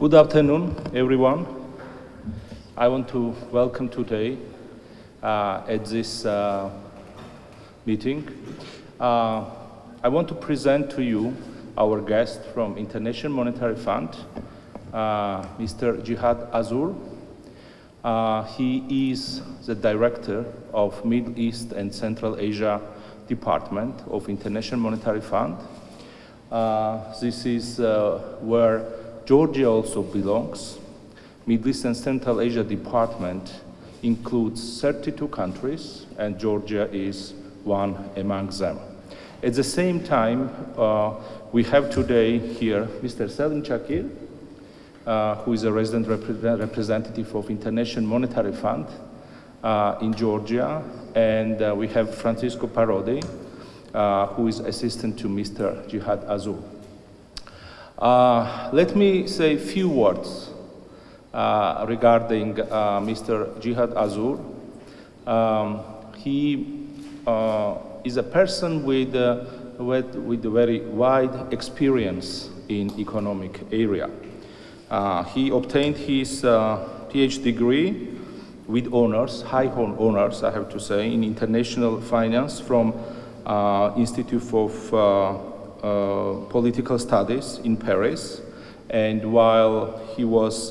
Good afternoon, everyone. I want to welcome today at this meeting. I want to present to you our guest from International Monetary Fund, Mr. Jihad Azur. He is the director of Middle East and Central Asia Department of International Monetary Fund. This is where Georgia also belongs. Middle East and Central Asia Department includes 32 countries, and Georgia is one among them. At the same time, we have today here Mr. Selim Chakir, who is a resident representative of International Monetary Fund in Georgia, and we have Francisco Parodi, who is assistant to Mr. Jihad Azur. Let me say a few words regarding Mr. Jihad Azur. He is a person with a very wide experience in economic area. He obtained his PhD degree with honors, high honors, I have to say, in international finance from Institute of Political Studies in Paris. And while he was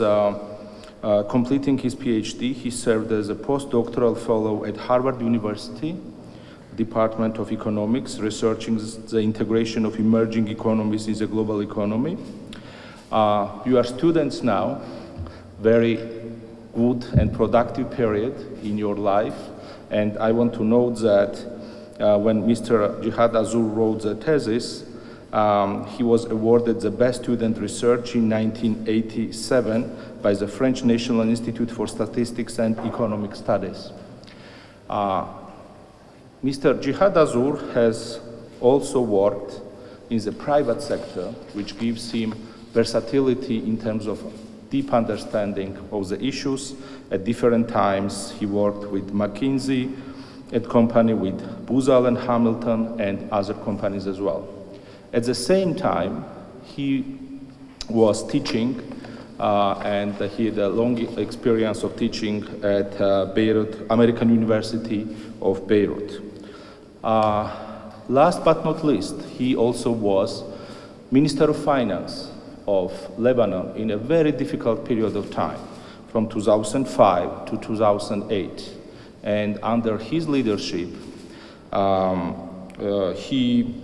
completing his PhD, he served as a postdoctoral fellow at Harvard University, Department of Economics, researching the integration of emerging economies in the global economy. You are students now, very good and productive period in your life. And I want to note that when Mr. Jihad Azur wrote the thesis, he was awarded the Best Student Research in 1987 by the French National Institute for Statistics and Economic Studies. Mr. Jihad Azur has also worked in the private sector, which gives him versatility in terms of deep understanding of the issues. At different times, he worked with McKinsey & Company, with Booz Allen Hamilton, and other companies as well. At the same time, he was teaching, and he had a long experience of teaching at Beirut, American University of Beirut. Last but not least, he also was Minister of Finance of Lebanon in a very difficult period of time, from 2005 to 2008. And under his leadership, he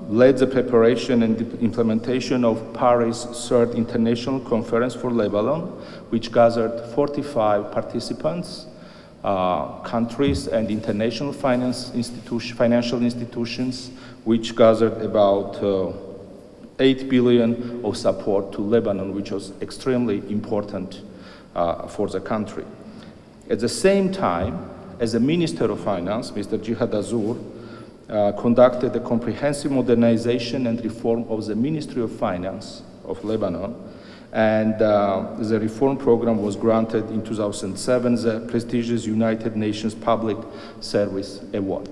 led the preparation and implementation of Paris Third International Conference for Lebanon, which gathered 45 participants, countries and international financial institutions, which gathered about 8 billion of support to Lebanon, which was extremely important for the country. At the same time, as a Minister of Finance, Mr. Jihad Azur conducted a comprehensive modernization and reform of the Ministry of Finance of Lebanon, and the reform program was granted in 2007 the prestigious United Nations Public Service Award.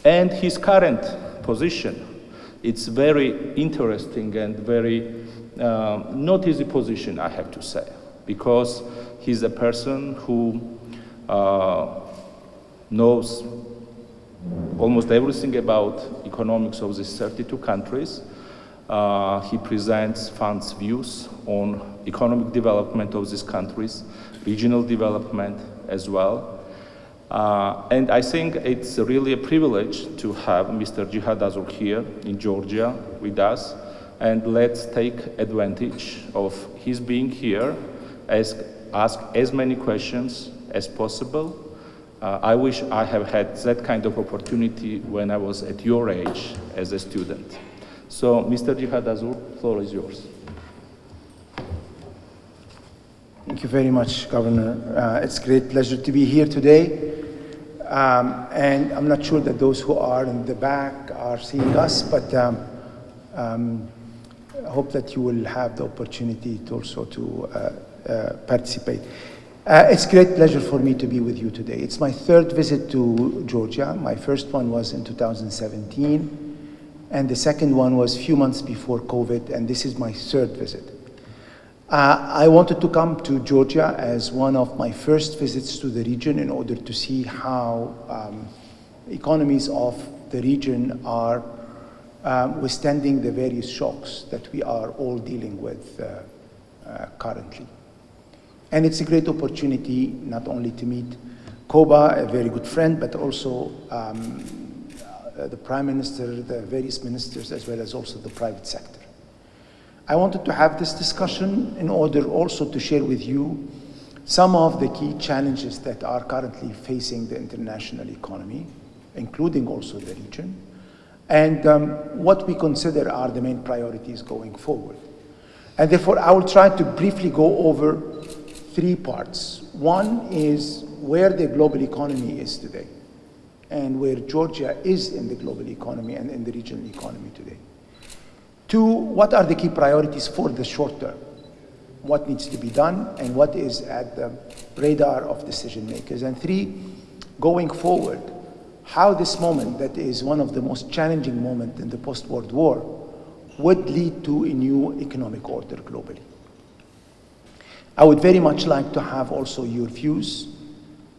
And his current position, it's very interesting and very not easy position, I have to say, because he's a person who knows almost everything about economics of these 32 countries. He presents fund's views on economic development of these countries, regional development as well. And I think it's really a privilege to have Mr. Jihad Azur here in Georgia with us. And let's take advantage of his being here, ask as many questions as possible. I wish I have had that kind of opportunity when I was at your age as a student. So, Mr. Jihad Azur, the floor is yours. Thank you very much, Governor. It's a great pleasure to be here today. And I'm not sure that those who are in the back are seeing us, but I hope that you will have the opportunity to also participate. It's a great pleasure for me to be with you today. It's my third visit to Georgia. My first one was in 2017, and the second one was a few months before COVID, and this is my third visit. I wanted to come to Georgia as one of my first visits to the region in order to see how economies of the region are withstanding the various shocks that we are all dealing with currently. And it's a great opportunity not only to meet Koba, a very good friend, but also the Prime Minister, the various ministers, as well as also the private sector. I wanted to have this discussion in order also to share with you some of the key challenges that are currently facing the international economy, including also the region, and what we consider are the main priorities going forward. And therefore, I will try to briefly go over 3 parts. One is where the global economy is today, and where Georgia is in the global economy and in the regional economy today. 2, what are the key priorities for the short term? What needs to be done and what is at the radar of decision makers? And 3, going forward, how this moment that is one of the most challenging moments in the post-World War would lead to a new economic order globally. I would very much like to have also your views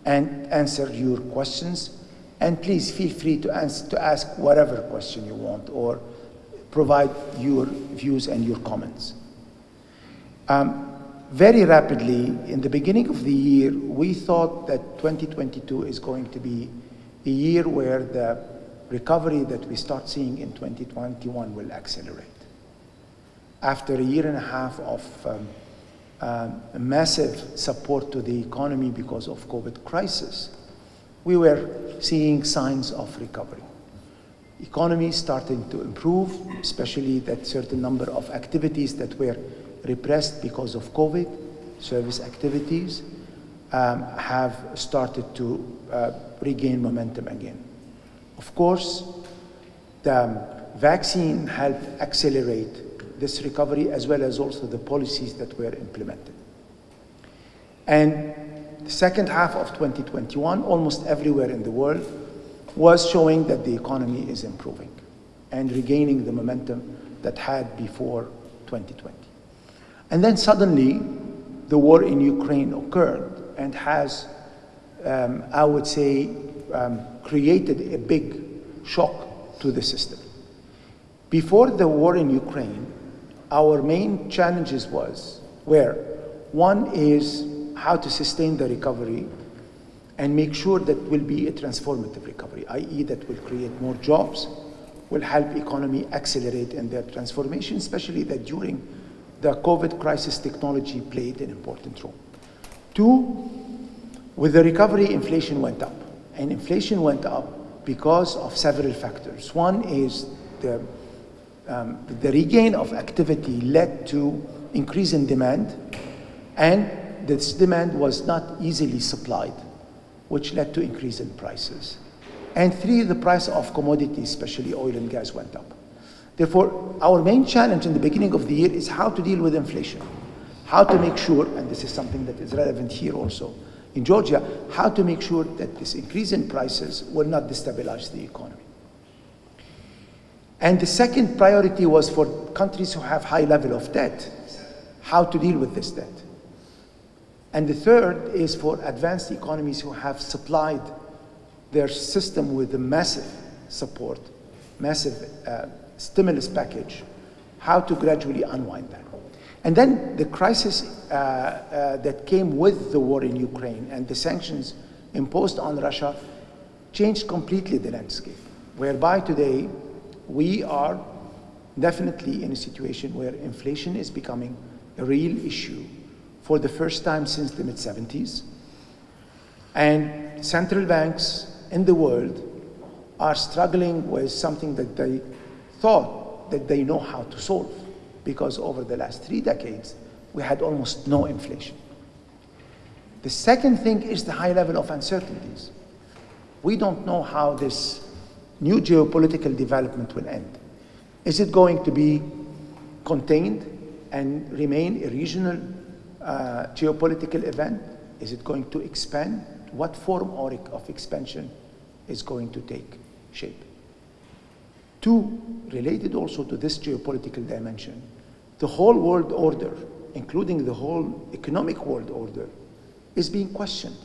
and answer your questions. And please feel free to ask whatever question you want or provide your views and your comments. Very rapidly, in the beginning of the year, we thought that 2022 is going to be a year where the recovery that we start seeing in 2021 will accelerate. After a year and a half of massive support to the economy because of COVID crisis, we were seeing signs of recovery. Economy starting to improve, especially that certain number of activities that were repressed because of COVID, service activities, have started to regain momentum again. Of course, the vaccine helped accelerate this recovery as well as also the policies that were implemented. And the second half of 2021, almost everywhere in the world, was showing that the economy is improving and regaining the momentum that had before 2020. And then suddenly, the war in Ukraine occurred and has, I would say, created a big shock to the system. Before the war in Ukraine, our main challenges were, one is how to sustain the recovery and make sure that will be a transformative recovery, i.e. that will create more jobs, will help economy accelerate in their transformation, especially that during the COVID crisis, technology played an important role. 2, with the recovery, inflation went up. And inflation went up because of several factors. One is the regain of activity led to increase in demand, and this demand was not easily supplied, which led to increase in prices. And 3, the price of commodities, especially oil and gas, went up. Therefore, our main challenge in the beginning of the year is how to deal with inflation, how to make sure, and this is something that is relevant here also in Georgia, how to make sure that this increase in prices will not destabilize the economy. And the second priority was for countries who have high level of debt, how to deal with this debt. And the third is for advanced economies who have supplied their system with a massive support, massive stimulus package, how to gradually unwind that. And then the crisis that came with the war in Ukraine and the sanctions imposed on Russia changed completely the landscape, whereby today we are definitely in a situation where inflation is becoming a real issue for the first time since the mid-70s. And central banks in the world are struggling with something that they thought that they know how to solve, because over the last 3 decades, we had almost no inflation. The second thing is the high level of uncertainties. We don't know how this new geopolitical development will end. Is it going to be contained and remain a regional geopolitical event? Is it going to expand? What form of expansion is going to take shape? 2, related also to this geopolitical dimension, the whole world order including the whole economic world order, is being questioned.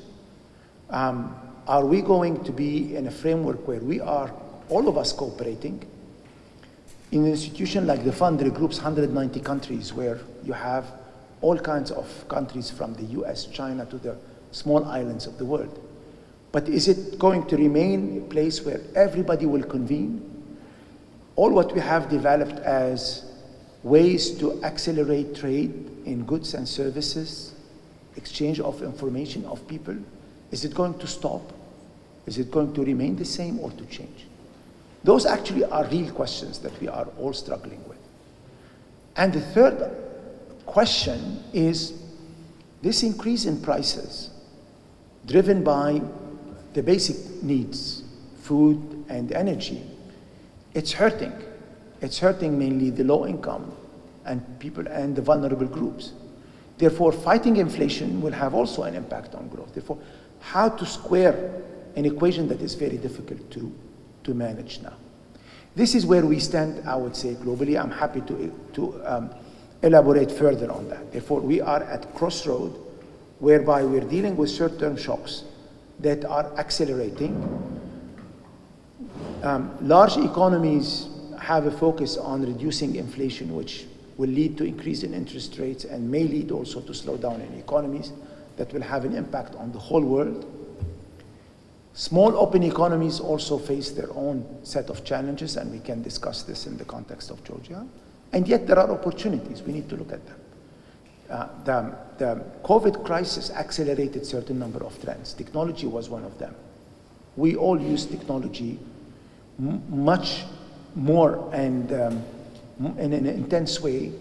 Are we going to be in a framework where we are, all of us, cooperating? In an institution like the fund regroups 190 countries, where you have all kinds of countries from the US, China, to the small islands of the world. But is it going to remain a place where everybody will convene? All what we have developed as ways to accelerate trade in goods and services, exchange of information of people, is it going to stop? Is it going to remain the same or to change? Those actually are real questions that we are all struggling with. And the third question is this increase in prices driven by the basic needs, food and energy. It's hurting. It's hurting mainly the low income and people and the vulnerable groups. Therefore, fighting inflation will have also an impact on growth. Therefore, how to square an equation that is very difficult to manage now. This is where we stand, I would say, globally. I'm happy to elaborate further on that. Therefore, we are at crossroad whereby we're dealing with short-term shocks that are accelerating. Large economies have a focus on reducing inflation, which will lead to increase in interest rates and may lead also to slow down in economies that will have an impact on the whole world. Small open economies also face their own set of challenges, and we can discuss this in the context of Georgia. And yet there are opportunities. We need to look at them. The COVID crisis accelerated certain number of trends. Technology was one of them. We all use technology much more and in an intense way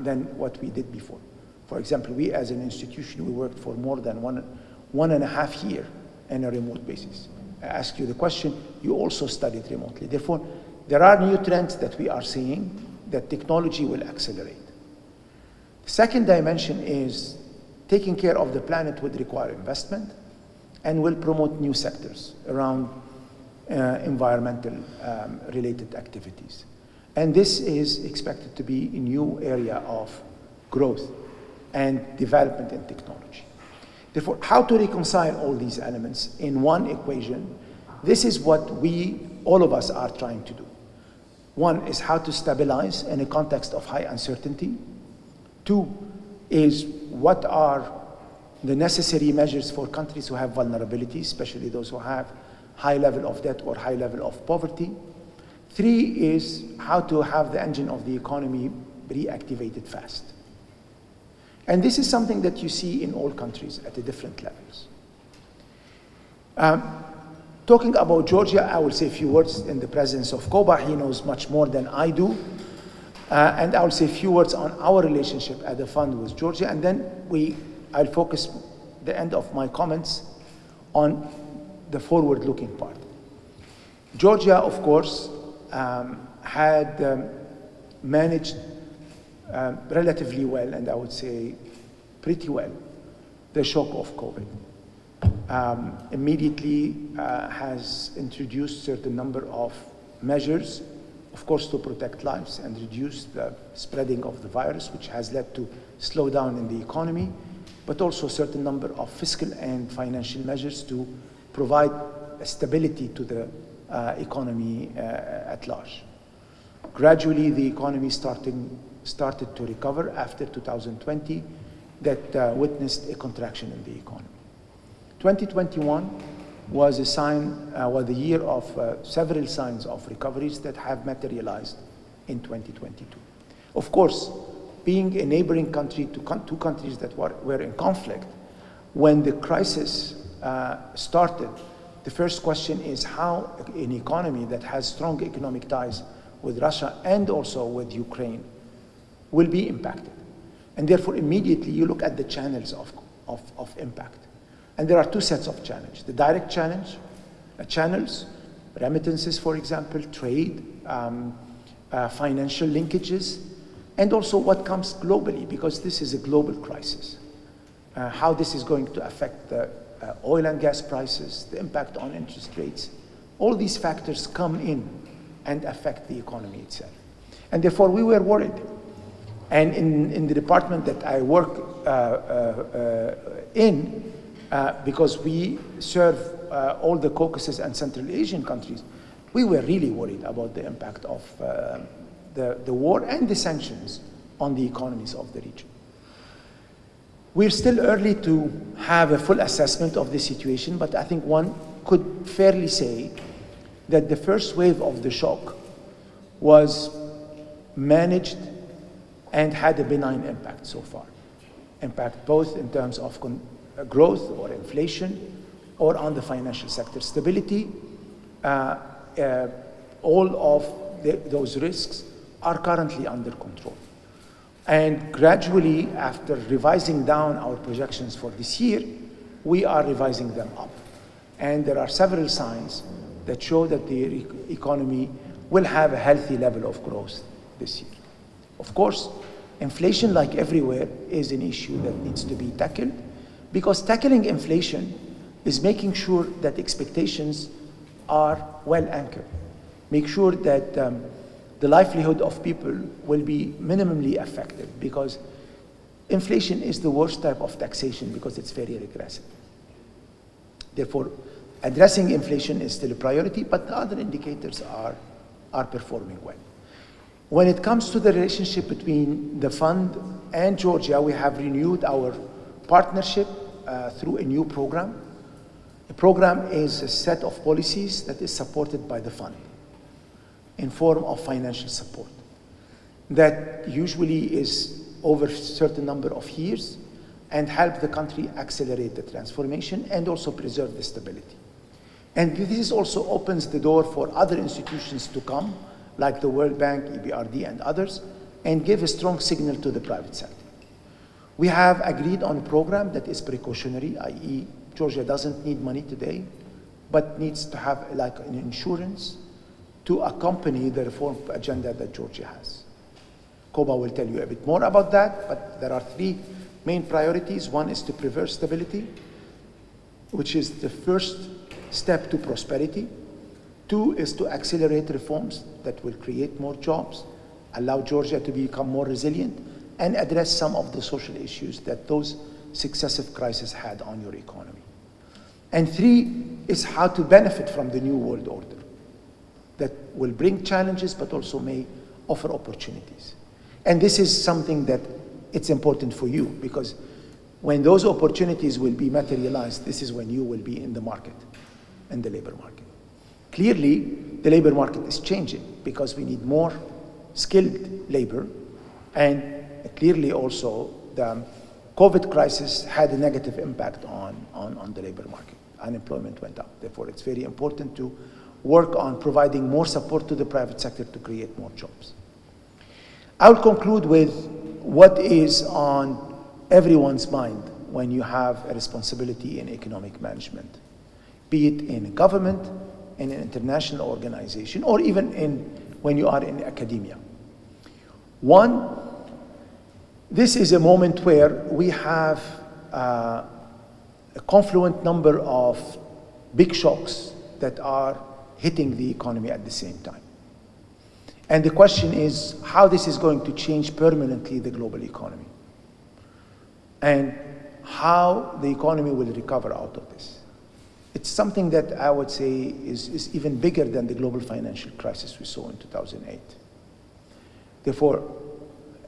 than what we did before. For example, we as an institution, we worked for more than one and a half year on a remote basis. I ask you the question, you also studied remotely. Therefore, there are new trends that we are seeing that technology will accelerate. The second dimension is taking care of the planet would require investment and will promote new sectors around environmental related activities. And this is expected to be a new area of growth and development in technology. Therefore, how to reconcile all these elements in one equation? This is what all of us are trying to do. One is how to stabilize in a context of high uncertainty. Two is what are the necessary measures for countries who have vulnerabilities, especially those who have high level of debt or high level of poverty. Three is how to have the engine of the economy reactivated fast. And this is something that you see in all countries at the different levels. Talking about Georgia, I will say a few words in the presence of Koba. He knows much more than I do. And I will say a few words on our relationship at the fund with Georgia. And then I'll focus the end of my comments on the forward-looking part. Georgia, of course, had managed relatively well, and I would say pretty well, the shock of COVID. Immediately has introduced certain number of measures, of course, to protect lives and reduce the spreading of the virus, which has led to slowdown in the economy, but also a certain number of fiscal and financial measures to provide stability to the economy at large. Gradually, the economy started to recover after 2020 that witnessed a contraction in the economy. 2021 was the year of several signs of recoveries that have materialized in 2022. Of course, being a neighboring country to two countries that were in conflict, when the crisis started, the first question is how an economy that has strong economic ties with Russia and also with Ukraine will be impacted. And therefore, immediately you look at the channels of impact. And there are two sets of challenge. The direct challenge, channels, remittances, for example, trade, financial linkages, and also what comes globally, because this is a global crisis. How this is going to affect the oil and gas prices, the impact on interest rates. All these factors come in and affect the economy itself. And therefore, we were worried And in the department that I work in, because we serve all the Caucasus and Central Asian countries, we were really worried about the impact of the war and the sanctions on the economies of the region. We're still early to have a full assessment of the situation, but I think one could fairly say that the first wave of the shock was managed and had a benign impact so far. Impact both in terms of growth or inflation or on the financial sector stability. All of those risks are currently under control. And gradually, after revising down our projections for this year, we are revising them up. And there are several signs that show that the economy will have a healthy level of growth this year. Of course, inflation, like everywhere, is an issue that needs to be tackled, because tackling inflation is making sure that expectations are well anchored. Make sure that the livelihood of people will be minimally affected, because inflation is the worst type of taxation because it's very regressive. Therefore, addressing inflation is still a priority, but the other indicators are performing well. When it comes to the relationship between the fund and Georgia, we have renewed our partnership through a new program. The program is a set of policies that is supported by the fund in form of financial support that usually is over a certain number of years and help the country accelerate the transformation and also preserve the stability. And this also opens the door for other institutions to come, like the World Bank, EBRD, and others, and give a strong signal to the private sector. We have agreed on a program that is precautionary, i.e. Georgia doesn't need money today, but needs to have like an insurance to accompany the reform agenda that Georgia has. Koba will tell you a bit more about that, but there are three main priorities. One is to preserve stability, which is the first step to prosperity. Two is to accelerate reforms that will create more jobs, allow Georgia to become more resilient, and address some of the social issues that those successive crises had on your economy. And three is how to benefit from the new world order that will bring challenges but also may offer opportunities. And this is something that it's important for you, because when those opportunities will be materialized, this is when you will be in the market, in the labor market. Clearly, the labor market is changing because we need more skilled labor, and clearly also the COVID crisis had a negative impact on the labor market. Unemployment went up. Therefore, it's very important to work on providing more support to the private sector to create more jobs. I'll conclude with what is on everyone's mind when you have a responsibility in economic management, be it in a government, in an international organization, or even when you are in academia. One, this is a moment where we have a confluent number of big shocks that are hitting the economy at the same time. And the question is how this is going to change permanently the global economy, and how the economy will recover out of this. It's something that I would say is even bigger than the global financial crisis we saw in 2008. Therefore,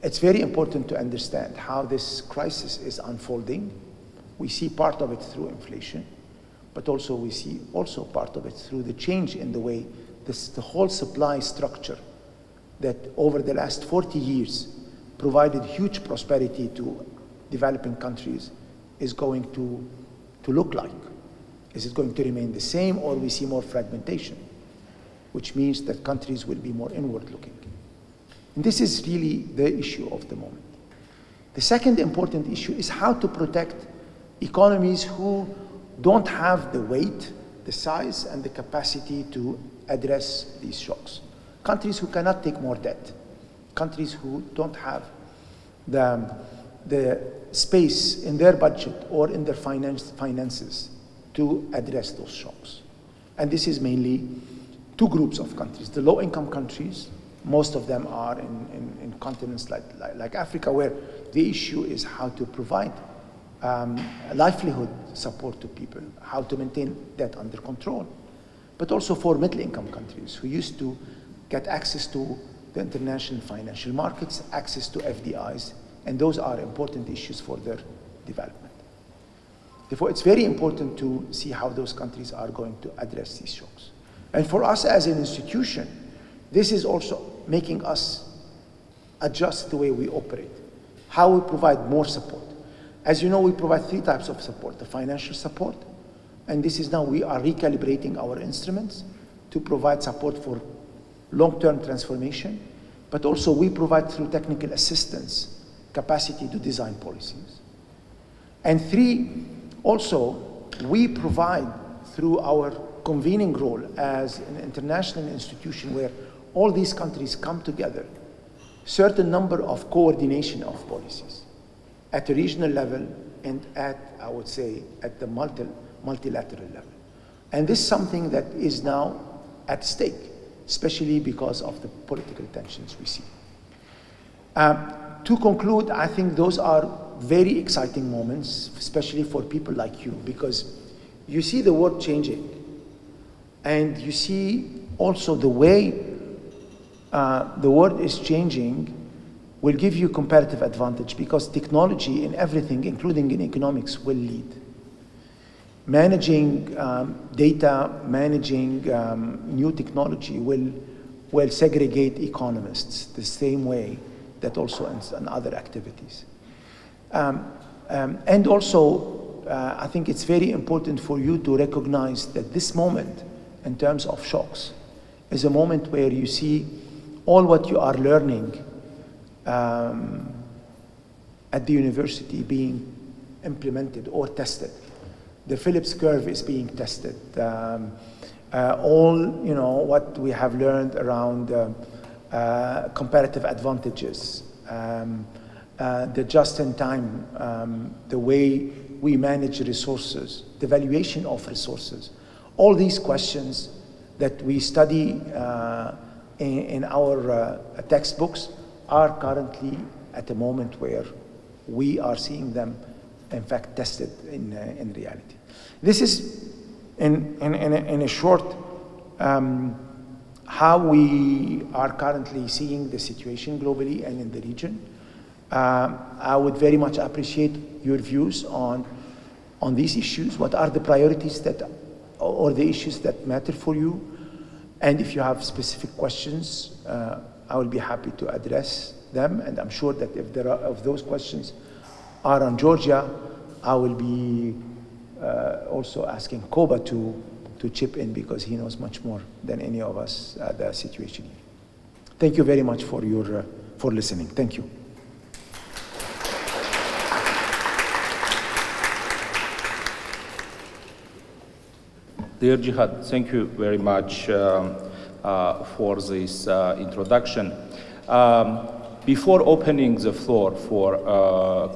it's very important to understand how this crisis is unfolding. We see part of it through inflation, but also we see part of it through the change in the way the whole supply structure that over the last 40 years provided huge prosperity to developing countries is going to look like. Is it going to remain the same, or we see more fragmentation, which means that countries will be more inward-looking? And this is really the issue of the moment. The second important issue is how to protect economies who don't have the weight, the size, and the capacity to address these shocks. Countries who cannot take more debt, countries who don't have the space in their budget or in their finances to address those shocks. And this is mainly two groups of countries: the low-income countries Most of them are in continents like Africa, where the issue is how to provide livelihood support to people, how to maintain debt under control, but also for middle-income countries who used to get access to the international financial markets, access to FDIs, and those are important issues for their development. Therefore, it's very important to see how those countries are going to address these shocks. And for us as an institution, this is also making us adjust the way we operate, how we provide more support. As you know, we provide 3 types of support: the financial support, and this is now we are recalibrating our instruments to provide support for long-term transformation, but also we provide through technical assistance capacity to design policies. And 3, also, we provide through our convening role as an international institution where all these countries come together, certain number of coordination of policies at a regional level and at, I would say, at the multilateral level. And this is something that is now at stake, especially because of the political tensions we see. To conclude, I think those are very exciting moments, especially for people like you, because you see the world changing, and you see also the way the world is changing will give you comparative advantage, because technology in everything, including in economics, will lead. Managing data, managing new technology will segregate economists the same way that also in other activities. And also, I think it's very important for you to recognize that this moment, in terms of shocks, is a moment where you see all what you are learning at the university being implemented or tested. The Phillips curve is being tested. All what we have learned around comparative advantages, the just-in-time, the way we manage resources, the valuation of resources, all these questions that we study in our textbooks are currently at a moment where we are seeing them, in fact, tested in reality. This is, in a short, how we are currently seeing the situation globally and in the region. I would very much appreciate your views on these issues. What are the priorities or the issues that matter for you? And if you have specific questions, I will be happy to address them. And I'm sure that if those questions are on Georgia, I will be also asking Koba to chip in, because he knows much more than any of us the situation here. Thank you very much for listening. Thank you. Dear Jihad, thank you very much for this introduction. Before opening the floor for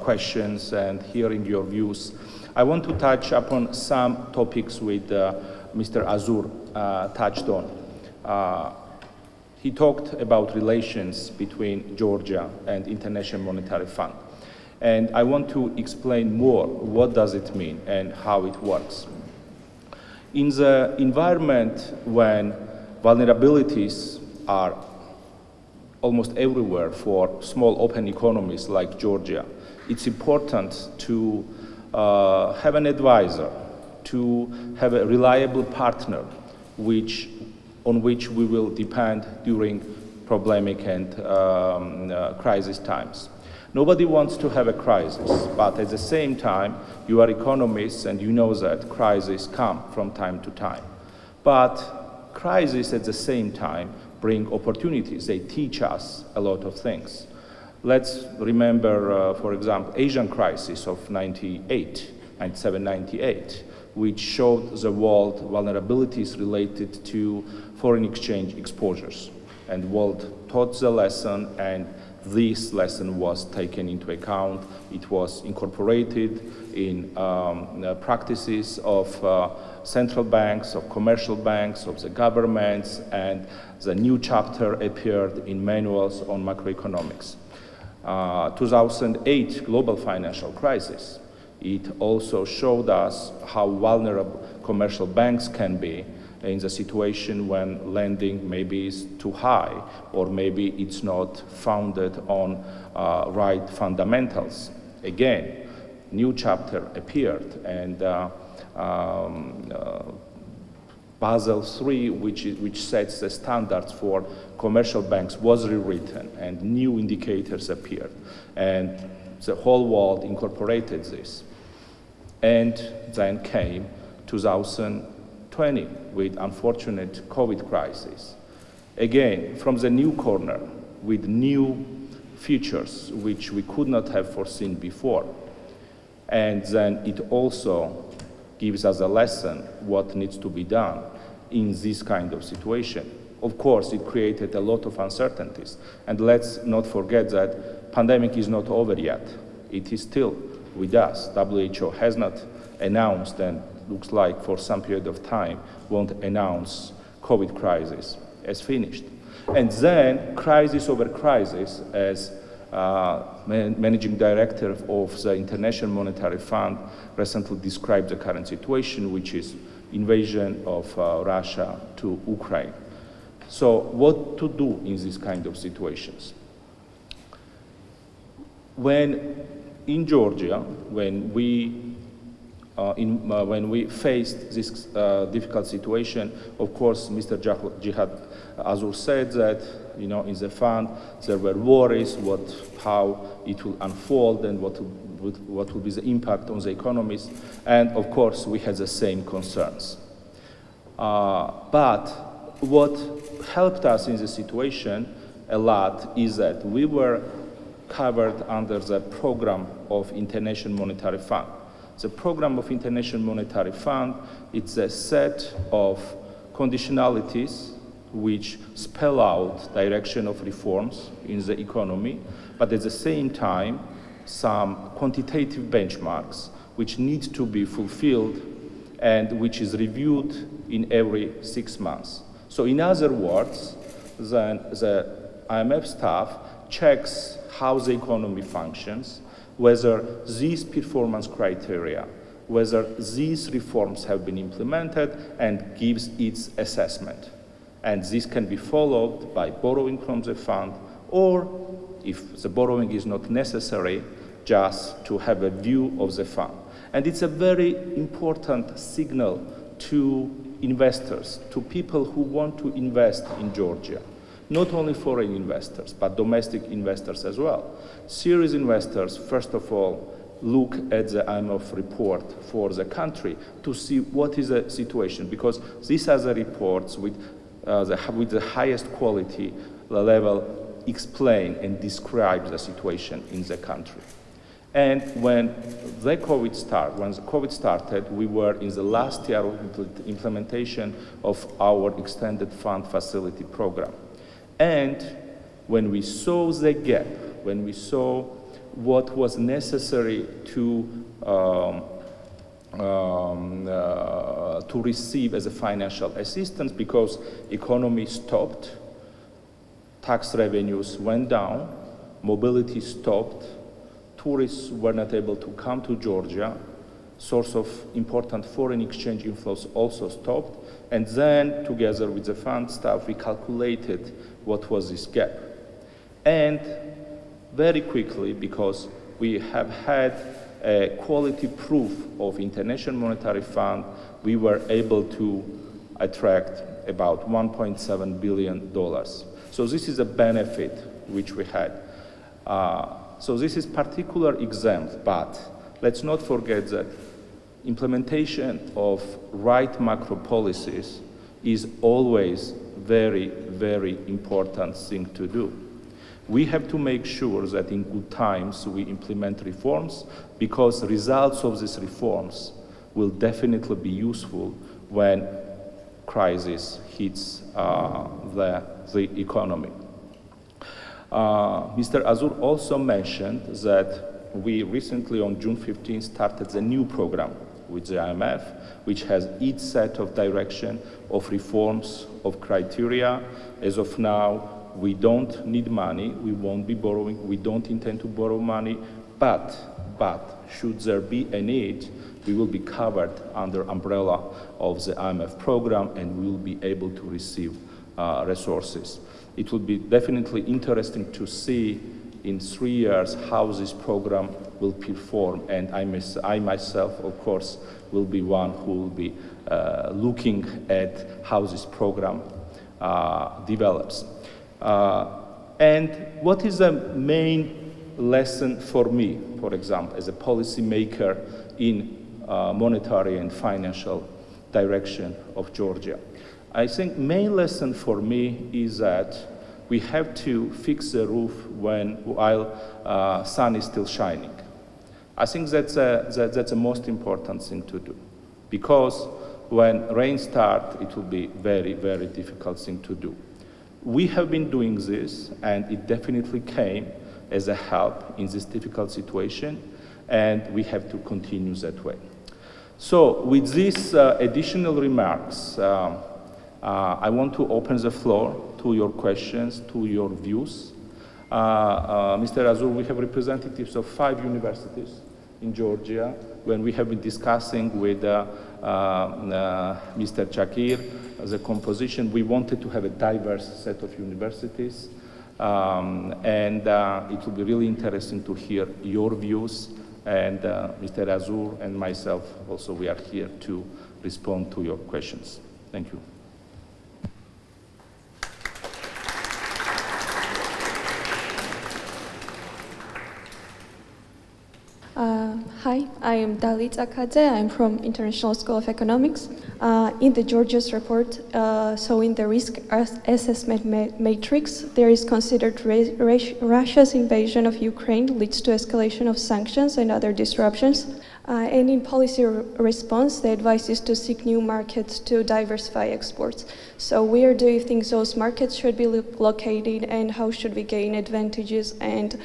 questions and hearing your views, I want to touch upon some topics with Mr. Azur touched on. He talked about relations between Georgia and International Monetary Fund. And I want to explain more what does it mean and how it works. In the environment when vulnerabilities are almost everywhere for small open economies like Georgia, it's important to have an advisor, to have a reliable partner on which we will depend during problematic and crisis times. Nobody wants to have a crisis, but at the same time, you are economists and you know that crises come from time to time. But crises at the same time bring opportunities. They teach us a lot of things. Let's remember, for example, Asian crisis of 97-98, which showed the world vulnerabilities related to foreign exchange exposures. And the world taught the lesson, and this lesson was taken into account. It was incorporated in practices of central banks, of commercial banks, of the governments, and the new chapter appeared in manuals on macroeconomics. 2008 global financial crisis, it also showed us how vulnerable commercial banks can be in the situation when lending maybe is too high, or maybe it's not founded on right fundamentals. Again, new chapter appeared, and Basel III, which sets the standards for commercial banks, was rewritten, and new indicators appeared, and the whole world incorporated this. And then came 2020 with unfortunate COVID crisis. Again, from the new corner, with new features which we could not have foreseen before. And then it also gives us a lesson what needs to be done in this kind of situation. Of course, it created a lot of uncertainties. And let's not forget that pandemic is not over yet. It is still with us. WHO has not announced, and looks like for some period of time won't announce COVID crisis as finished. And then crisis over crisis, as managing director of the International Monetary Fund recently described the current situation, which is invasion of Russia to Ukraine. So what to do in these kind of situations? When in Georgia, when we faced this difficult situation, of course, Mr. Jihad Azur said that, in the fund, there were worries how it will unfold and what will be the impact on the economies. And of course, we had the same concerns. But what helped us in the situation a lot is that we were covered under the program of International Monetary Fund. The program of International Monetary Fund, it's a set of conditionalities which spell out direction of reforms in the economy, but at the same time, some quantitative benchmarks which need to be fulfilled and which is reviewed in every 6 months. So in other words, the IMF staff checks how the economy functions, whether these performance criteria, whether these reforms have been implemented, and gives its assessment. And this can be followed by borrowing from the fund, or if the borrowing is not necessary, just to have a view of the fund. And it's a very important signal to investors, to people who want to invest in Georgia. Not only foreign investors, but domestic investors as well. Serious investors, first of all, look at the IMF report for the country to see what is the situation, because these are the reports with the highest quality level explain and describe the situation in the country. And when the COVID started, we were in the last year of implementation of our extended fund facility program. And when we saw the gap, when we saw what was necessary to receive as a financial assistance, because economy stopped, tax revenues went down, mobility stopped, tourists were not able to come to Georgia, source of important foreign exchange inflows also stopped, and then together with the fund staff, we calculated what was this gap. And very quickly, because we have had a quality proof of International Monetary Fund, we were able to attract about $1.7 billion. So this is a benefit which we had. So this is particular example, but let's not forget that implementation of right macro policies is always very, very important thing to do. We have to make sure that in good times we implement reforms, because results of these reforms will definitely be useful when crisis hits the economy. Mr. Azur also mentioned that we recently, on June 15, started a new program with the IMF, which has its set of direction of reforms of criteria. As of now, we don't need money, we won't be borrowing, we don't intend to borrow money, but should there be a need, we will be covered under umbrella of the IMF program and we will be able to receive resources. It will be definitely interesting to see in 3 years how this program will perform, and I myself, of course, will be one who will be looking at how this program develops. And what is the main lesson for me, for example, as a policymaker in monetary and financial direction of Georgia? I think main lesson for me is that we have to fix the roof while sun is still shining. I think that's the most important thing to do, because when rain starts, it will be very, very difficult thing to do. We have been doing this, and it definitely came as a help in this difficult situation, and we have to continue that way. So with these additional remarks, I want to open the floor to your questions, to your views. Mr. Azur, we have representatives of 5 universities in Georgia. When we have been discussing with Mr. Chakir the composition, we wanted to have a diverse set of universities. And it will be really interesting to hear your views. And Mr. Azur and myself also, we are here to respond to your questions. Thank you. Hi, I am Dalit Akadze. I'm from International School of Economics. In the Georgia's report, so in the risk assessment matrix, there is considered Russia's invasion of Ukraine leads to escalation of sanctions and other disruptions. And in policy response, the advice is to seek new markets to diversify exports. So where do you think those markets should be located, and how should we gain advantages and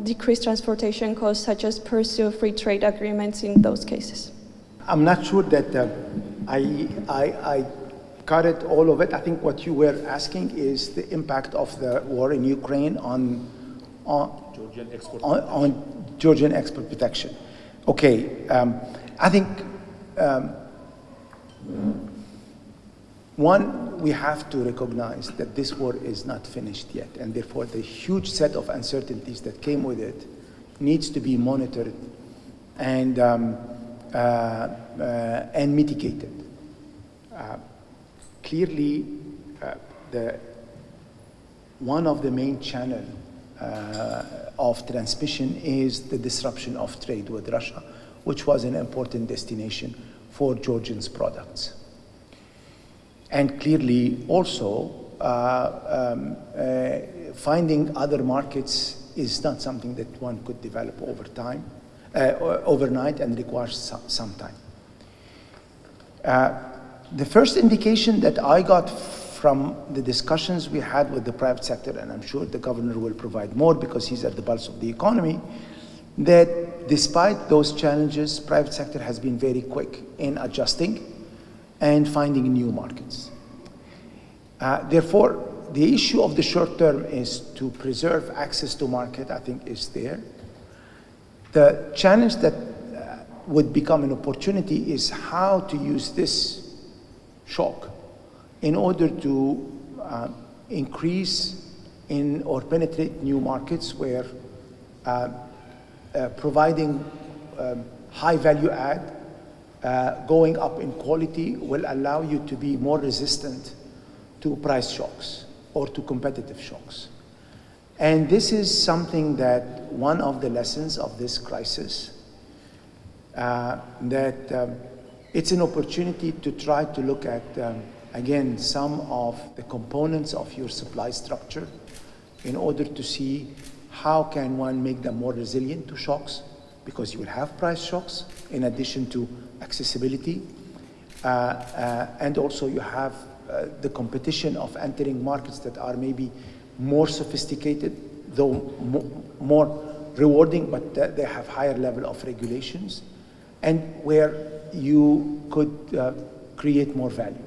decrease transportation costs, such as pursue free trade agreements in those cases? I'm not sure that I got it, all of it. I think what you were asking is the impact of the war in Ukraine on Georgian export protection. Okay, I think one, we have to recognize that this war is not finished yet, and therefore the huge set of uncertainties that came with it needs to be monitored and mitigated. Clearly, one of the main channels of transmission is the disruption of trade with Russia, which was an important destination for Georgians' products. And clearly also, finding other markets is not something that one could develop over time, overnight, and requires some time. The first indication that I got from the discussions we had with the private sector, and I'm sure the governor will provide more because he's at the pulse of the economy, that despite those challenges, private sector has been very quick in adjusting and finding new markets. Therefore, the issue of the short term is to preserve access to market, I think, is there. The challenge that would become an opportunity is how to use this shock in order to increase in or penetrate new markets where providing high value add, going up in quality will allow you to be more resistant to price shocks or to competitive shocks. And this is something that one of the lessons of this crisis, it's an opportunity to try to look at, again, some of the components of your supply structure in order to see how can one make them more resilient to shocks, because you will have price shocks in addition to accessibility. And also you have the competition of entering markets that are maybe more sophisticated, though more rewarding, but they have higher level of regulations, and where you could create more value.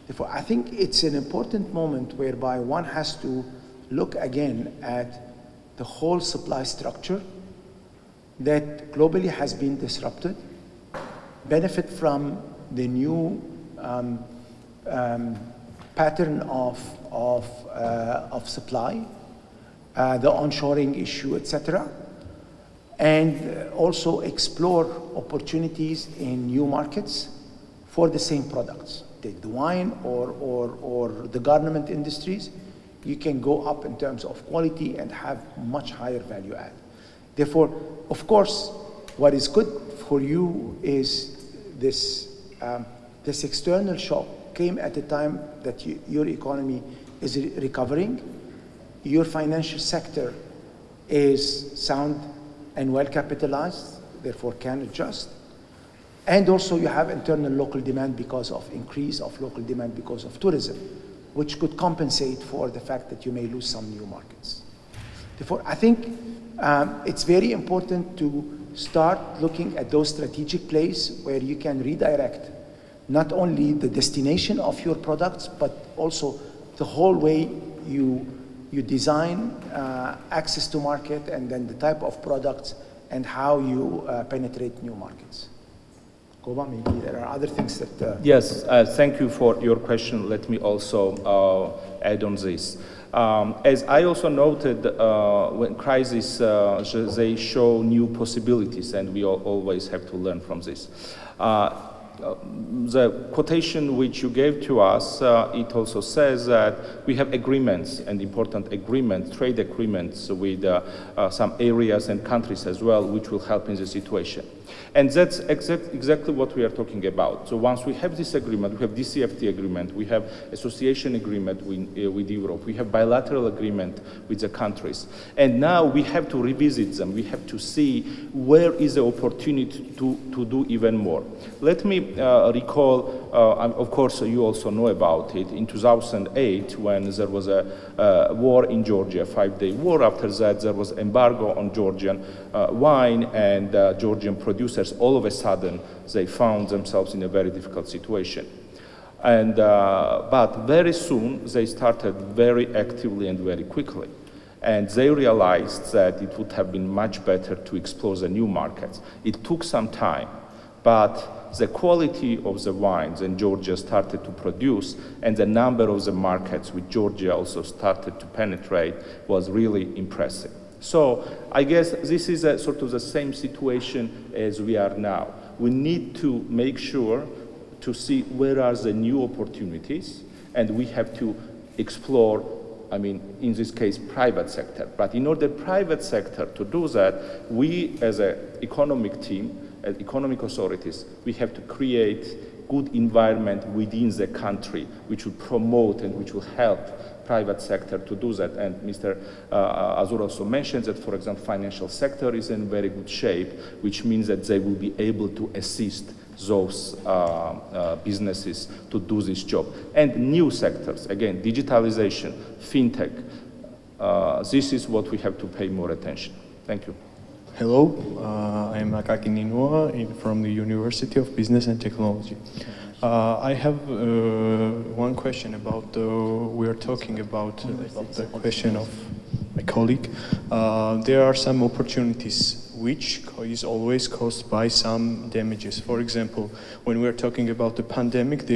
Therefore, I think it's an important moment whereby one has to look again at the whole supply structure that globally has been disrupted, benefit from the new pattern of supply, the onshoring issue, etc., and also explore opportunities in new markets for the same products. Take the wine or the garment industries, you can go up in terms of quality and have much higher value add. Therefore, of course, what is good for you is this external shock came at a time that your economy is recovering, your financial sector is sound and well capitalized, therefore can adjust. And also you have internal local demand because of increase of local demand because of tourism, which could compensate for the fact that you may lose some new markets. Therefore, I think it's very important to start looking at those strategic plays where you can redirect not only the destination of your products, but also the whole way you design access to market and then the type of products and how you penetrate new markets. Koba, maybe there are other things that... Yes, thank you for your question. Let me also add on this. As I also noted, when crises, they show new possibilities, and we always have to learn from this. The quotation which you gave to us, it also says that we have agreements, and important agreements, trade agreements with some areas and countries as well, which will help in the situation. And that's exactly what we are talking about. So once we have this agreement, we have DCFTA agreement, we have association agreement with Europe, we have bilateral agreement with the countries. And now we have to revisit them. We have to see where is the opportunity to do even more. Let me recall, of course, you also know about it, in 2008, when there was a war in Georgia, a 5-day war. After that, there was embargo on Georgian wine, and Georgian producers, all of a sudden, they found themselves in a very difficult situation. And, but very soon, they started very actively and very quickly. And they realized that it would have been much better to explore the new markets. It took some time, but the quality of the wines in Georgia started to produce, and the number of the markets which Georgia also started to penetrate was really impressive. So I guess this is a sort of the same situation as we are now. We need to make sure to see where are the new opportunities, and we have to explore, I mean, in this case, private sector. But in order private sector to do that, we as an economic team, as economic authorities, we have to create good environment within the country, which will promote and which will help private sector to do that. And Mr. Azur also mentioned that, for example, financial sector is in very good shape, which means that they will be able to assist those businesses to do this job. And new sectors, again, digitalization, fintech, this is what we have to pay more attention. Thank you. Hello, I'm Akaki Ninua from the University of Business and Technology. I have one question about, we are talking about the question of my colleague. There are some opportunities which is always caused by some damages. For example, when we are talking about the pandemic,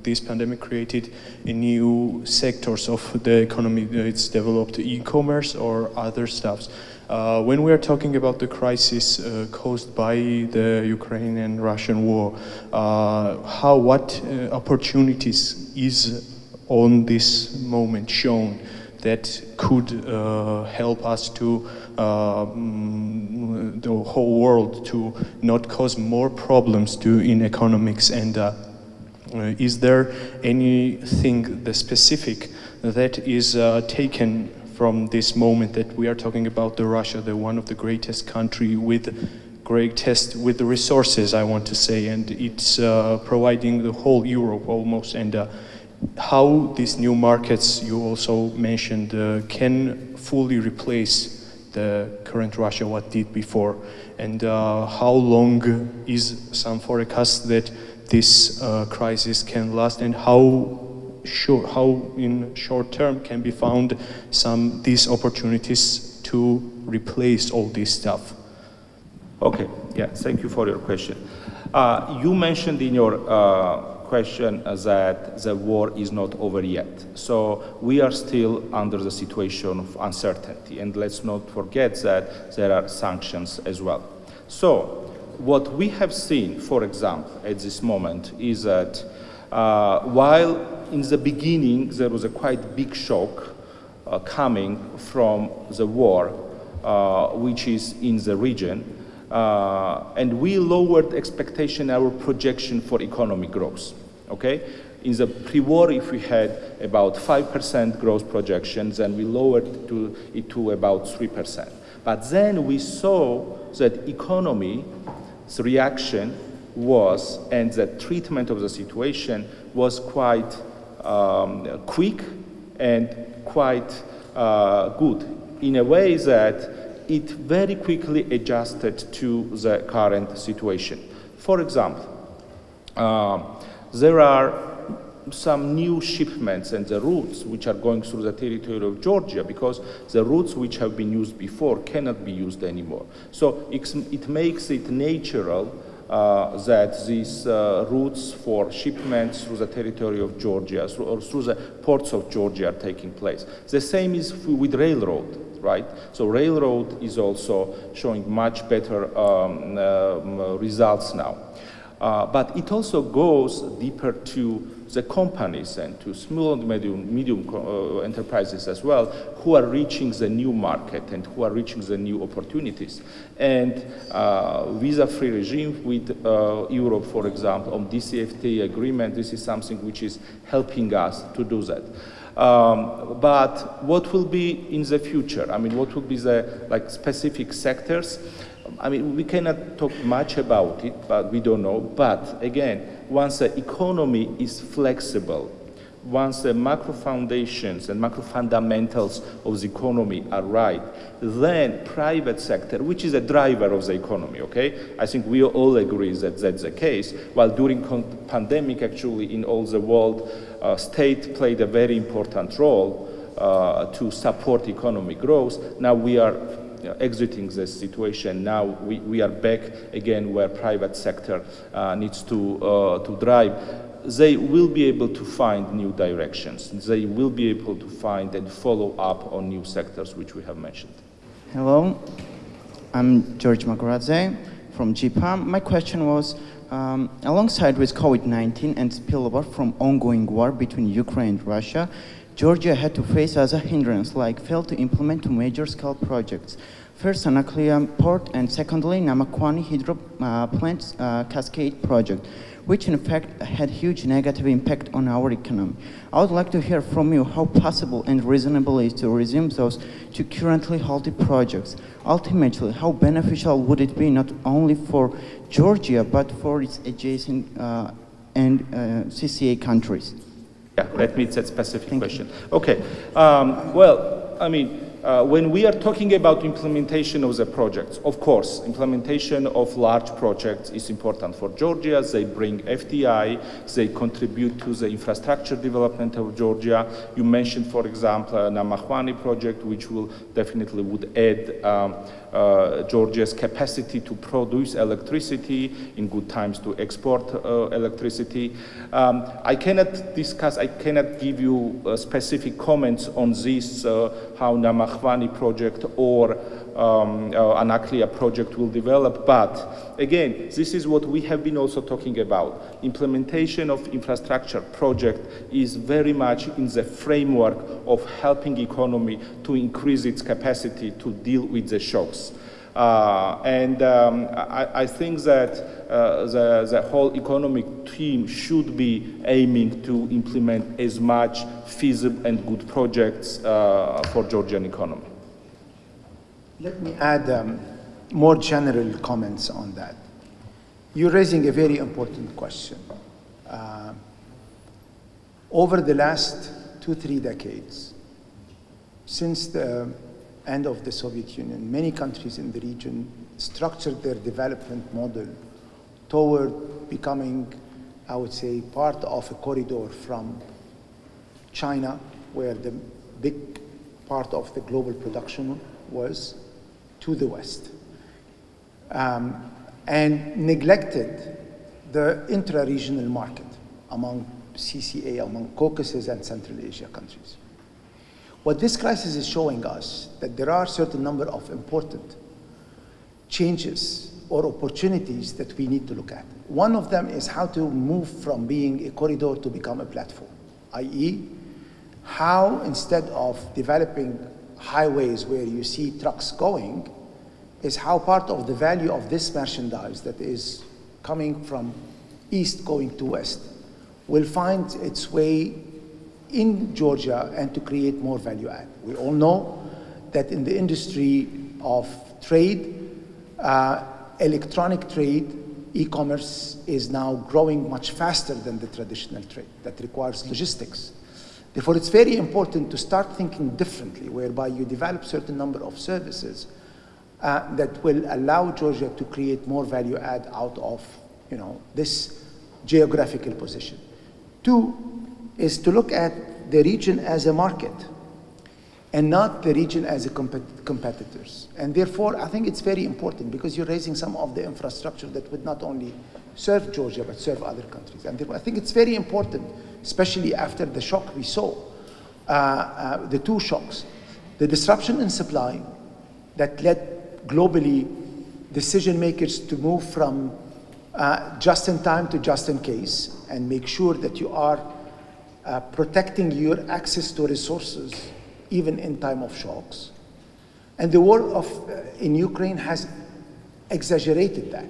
this pandemic created a new sectors of the economy. It's developed e-commerce or other stuffs. When we are talking about the crisis caused by the Ukraine and Russian war, what opportunities is on this moment shown that could help us to the whole world to not cause more problems in economics? And is there anything specific that is taken from this moment that we are talking about the Russia, one of the greatest country with the resources, I want to say, and it's providing the whole Europe almost, and how these new markets you also mentioned can fully replace the current Russia what did before, and how long is some forecast that this crisis can last, and how in short term can be found these opportunities to replace all this stuff? Okay, yeah, thank you for your question. You mentioned in your question that the war is not over yet. So we are still under the situation of uncertainty, and let's not forget that there are sanctions as well. So what we have seen, for example, at this moment is that while in the beginning there was a quite big shock coming from the war, which is in the region, and we lowered expectation, our projection for economic growth, okay? In the pre-war, if we had about 5% growth projections, then we lowered it to about 3%. But then we saw that economy's reaction was, and the treatment of the situation was quite quick and quite good, in a way that it very quickly adjusted to the current situation. For example, there are some new shipments and the routes which are going through the territory of Georgia, because the routes which have been used before cannot be used anymore. So it makes it natural that these routes for shipments through the territory of Georgia or through the ports of Georgia are taking place. The same is with railroad. Right? So railroad is also showing much better results now. But it also goes deeper to the companies and to small and medium enterprises as well, who are reaching the new market and who are reaching the new opportunities. And visa-free regime with Europe, for example, on DCFTA agreement, this is something which is helping us to do that. But what will be in the future? I mean, what will be the specific sectors? I mean, we cannot talk much about it, but we don't know. But again, once the economy is flexible, once the macro foundations and macro fundamentals of the economy are right, then private sector, which is a driver of the economy, okay? I think we all agree that that's the case. While during pandemic, actually, in all the world, state played a very important role to support economic growth. Now we are exiting this situation. Now we are back again where private sector needs to drive. They will be able to find new directions. They will be able to find and follow up on new sectors which we have mentioned. Hello, I'm George Magoradze from GPAM. My question was, alongside with COVID-19 and spillover from ongoing war between Ukraine and Russia, Georgia had to face as a hindrance, like failed to implement two major scale projects. First, Anaklia Port, and secondly, Namaquani Hydro Plant Cascade Project, which in fact had huge negative impact on our economy. I would like to hear from you how possible and reasonable it is to resume those two currently halted projects. Ultimately, how beneficial would it be not only for Georgia, but for its adjacent and CCA countries? Yeah, let me set specific question. Okay, well, I mean, when we are talking about implementation of the projects, of course, implementation of large projects is important for Georgia. They bring FDI, they contribute to the infrastructure development of Georgia. You mentioned, for example, Namaquani project, which will definitely would add Georgia's capacity to produce electricity, in good times to export electricity. I cannot give you specific comments on this, how Namaquani project or Anaklia project will develop, but again, this is what we have been also talking about. Implementation of infrastructure project is very much in the framework of helping economy to increase its capacity to deal with the shocks. I think that the whole economic team should be aiming to implement as much feasible and good projects for Georgian economy. Let me add more general comments on that. You're raising a very important question. Over the last 2-3 decades, since the end of the Soviet Union, many countries in the region structured their development model toward becoming, I would say, part of a corridor from China, where the big part of the global production was, to the West, and neglected the intra-regional market among CCA, among Caucasus and Central Asia countries. What this crisis is showing us, that there are a certain number of important changes or opportunities that we need to look at. One of them is how to move from being a corridor to become a platform, i.e., how instead of developing highways where you see trucks going, is how part of the value of this merchandise that is coming from east going to west will find its way in Georgia and to create more value add. We all know that in the industry of trade, electronic trade, e-commerce is now growing much faster than the traditional trade that requires logistics. Therefore, it's very important to start thinking differently, whereby you develop certain number of services that will allow Georgia to create more value add out of, this geographical position. Two is to look at the region as a market and not the region as a competitors. And therefore, I think it's very important because you're raising some of the infrastructure that would not only serve Georgia, but serve other countries. And therefore, I think it's very important, especially after the shock we saw, the two shocks, the disruption in supply that led globally decision makers to move from just in time to just in case and make sure that you are protecting your access to resources even in time of shocks. And the war in Ukraine has exaggerated that.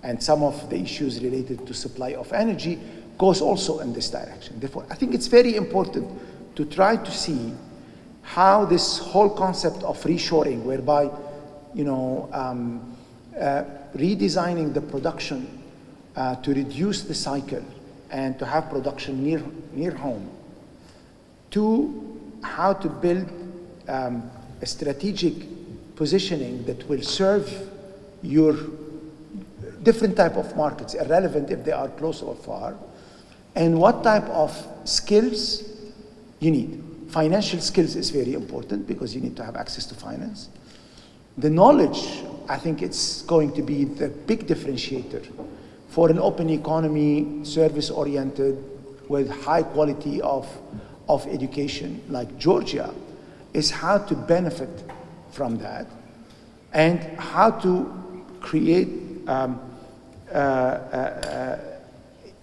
And some of the issues related to supply of energy goes also in this direction. Therefore, I think it's very important to try to see how this whole concept of reshoring, whereby, redesigning the production to reduce the cycle and to have production near home, to how to build a strategic positioning that will serve your different type of markets, irrelevant if they are close or far, and what type of skills you need. Financial skills is very important because you need to have access to finance. The knowledge, I think it's going to be the big differentiator for an open economy, service-oriented, with high quality of education like Georgia, is how to benefit from that and how to create,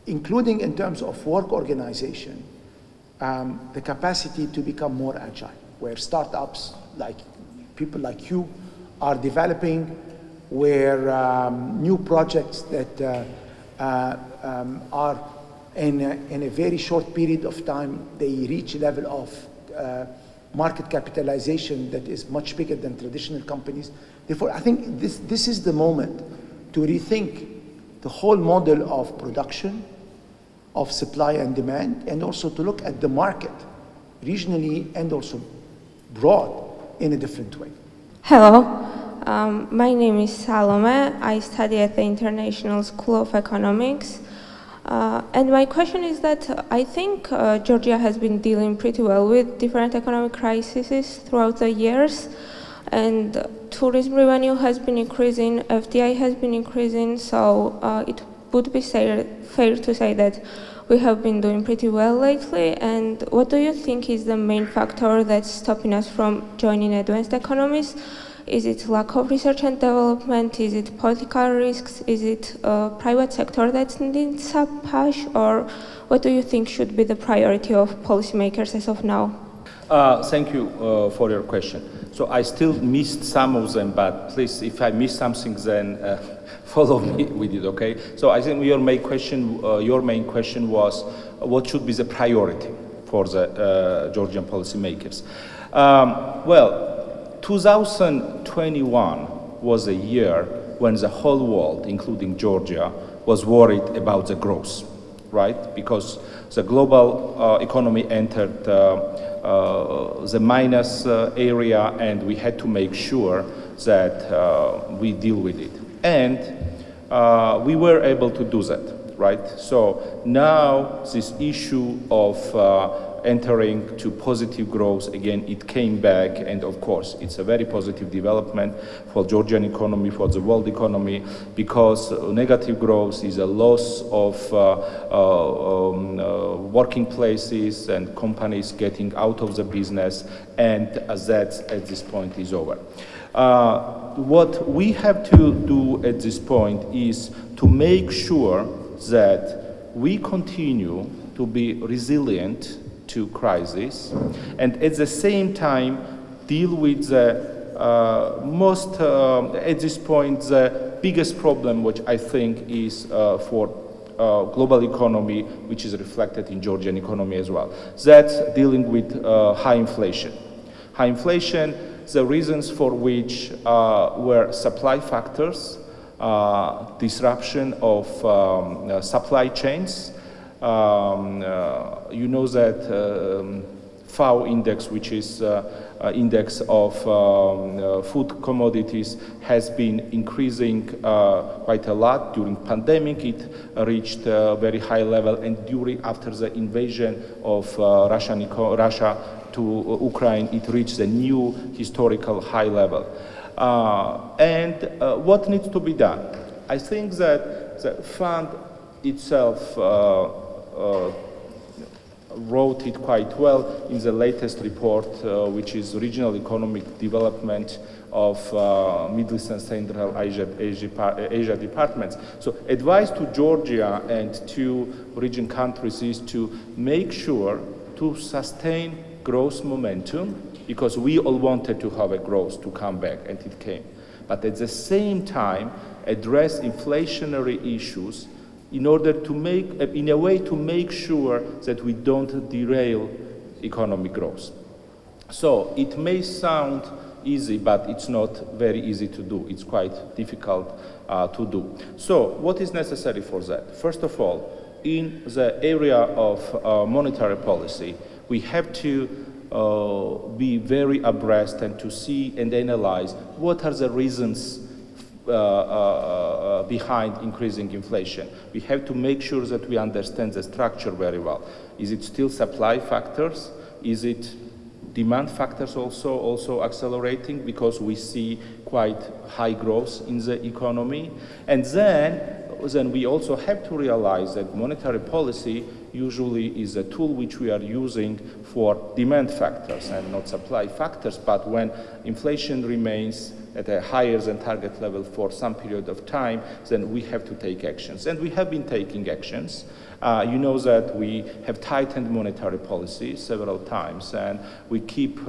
including in terms of work organization, the capacity to become more agile, where startups like people like you are developing, where new projects that are in a very short period of time, they reach a level of market capitalization that is much bigger than traditional companies. Therefore, I think this is the moment to rethink the whole model of production, of supply and demand, and also to look at the market regionally and also broad in a different way. Hello, my name is Salome. I study at the International School of Economics. And my question is that I think Georgia has been dealing pretty well with different economic crises throughout the years. And tourism revenue has been increasing, FDI has been increasing, so it would be fair to say that we have been doing pretty well lately. And what do you think is the main factor that's stopping us from joining advanced economies? Is it lack of research and development? Is it political risks? Is it private sector that needs some push? Or what do you think should be the priority of policymakers as of now? Thank you for your question. So I still missed some of them, but please, if I miss something, then follow me with it, okay? So I think your main question was, what should be the priority for the Georgian policymakers? Well, 2021 was a year when the whole world, including Georgia, was worried about the growth. right? Because the global economy entered the minus area, and we had to make sure that we deal with it. And we were able to do that, right? So now this issue of entering to positive growth, again, it came back, and of course, it's a very positive development for Georgian economy, for the world economy, because negative growth is a loss of working places and companies getting out of the business, and that at this point is over. What we have to do at this point is to make sure that we continue to be resilient to crisis, and at the same time deal with the at this point, the biggest problem, which I think is for global economy, which is reflected in Georgian economy as well. That's dealing with high inflation. High inflation, the reasons for which were supply factors, disruption of supply chains. You know that FAO index, which is index of food commodities, has been increasing quite a lot. During pandemic, it reached a very high level, and after the invasion of Russia to Ukraine, it reached a new historical high level. What needs to be done? I think that the fund itself wrote it quite well in the latest report, which is Regional Economic Development of Middle East and Central Asia departments. So advice to Georgia and to region countries is to make sure to sustain growth momentum, because we all wanted to have a growth to come back, and it came. But at the same time, address inflationary issues in order to make sure that we don't derail economic growth. So it may sound easy, but it's not very easy to do. It's quite difficult to do. So what is necessary for that? First of all, in the area of monetary policy, we have to be very abreast and to see and analyze what are the reasons behind increasing inflation. We have to make sure that we understand the structure very well. Is it still supply factors? Is it demand factors also accelerating, because we see quite high growth in the economy? And then we also have to realize that monetary policy usually is a tool which we are using for demand factors and not supply factors. But when inflation remains at a higher than target level for some period of time, then we have to take actions. And we have been taking actions. You know that we have tightened monetary policy several times, and we keep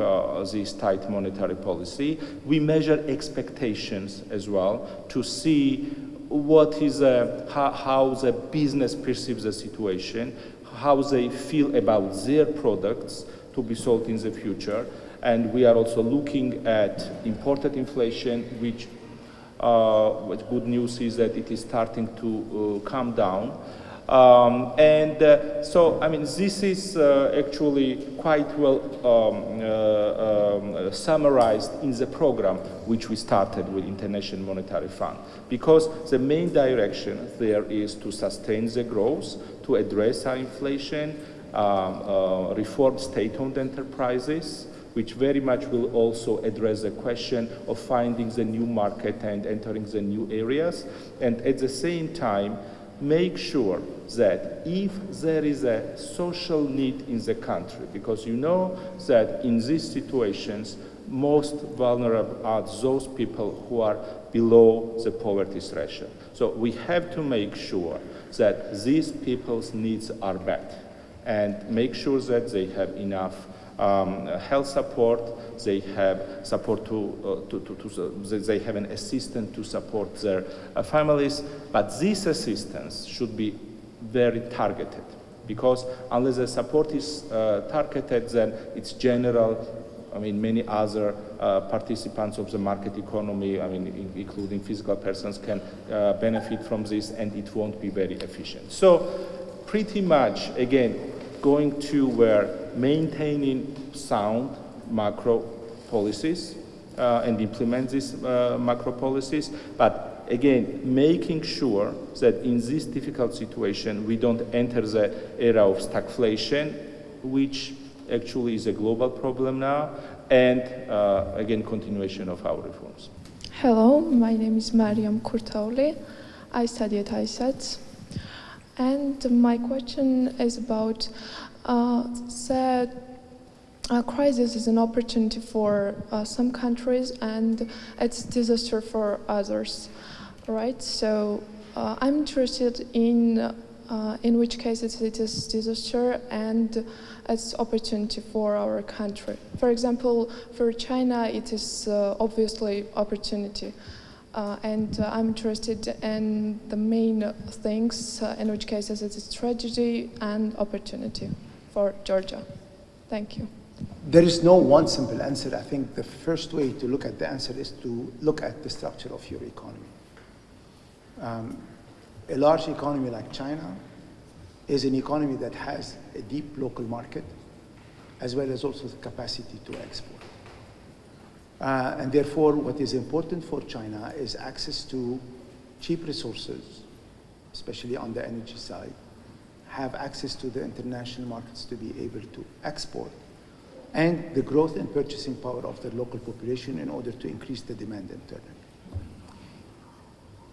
this tight monetary policy. We measure expectations as well to see what is how the business perceives the situation, how they feel about their products to be sold in the future. And we are also looking at imported inflation, which good news is that it is starting to come down. So, I mean, this is actually quite well summarized in the program which we started with International Monetary Fund, because the main direction there is to sustain the growth, to address our inflation, reform state-owned enterprises, which very much will also address the question of finding the new market and entering the new areas, and at the same time make sure that if there is a social need in the country, because you know that in these situations most vulnerable are those people who are below the poverty threshold. So we have to make sure that these people's needs are met and make sure that they have enough health support, they have support they have an assistant to support their families, but this assistance should be very targeted, because unless the support is targeted, then it's general. I mean, many other participants of the market economy, I mean, including physical persons, can benefit from this, and it won't be very efficient. So pretty much, again, going to where maintaining sound macro policies and implement these macro policies, but again, making sure that in this difficult situation, we don't enter the era of stagflation, which actually is a global problem now, and again, continuation of our reforms. Hello, my name is Mariam Kurtauli. I study at ISETS. And my question is about the crisis is an opportunity for some countries and it's disaster for others, right? So I'm interested in which cases it is disaster and it's opportunity for our country. For example, for China, it is obviously opportunity. And I'm interested in the main things, in which cases it is tragedy and opportunity for Georgia. Thank you. There is no one simple answer. I think the first way to look at the answer is to look at the structure of your economy. A large economy like China is an economy that has a deep local market, as well as also the capacity to export. And therefore, what is important for China is access to cheap resources, especially on the energy side, have access to the international markets to be able to export, and the growth and purchasing power of the local population in order to increase the demand internally.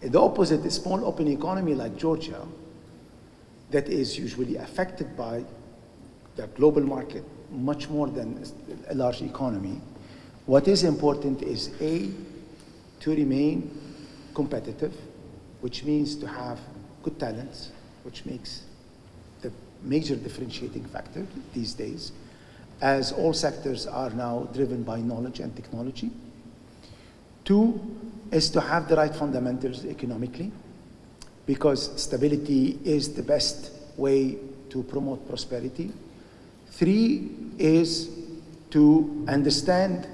The opposite, a small open economy like Georgia, that is usually affected by the global market much more than a large economy. What is important is A, to remain competitive, which means to have good talents, which makes the major differentiating factor these days, as all sectors are now driven by knowledge and technology. Two is to have the right fundamentals economically, because stability is the best way to promote prosperity. Three is to understand,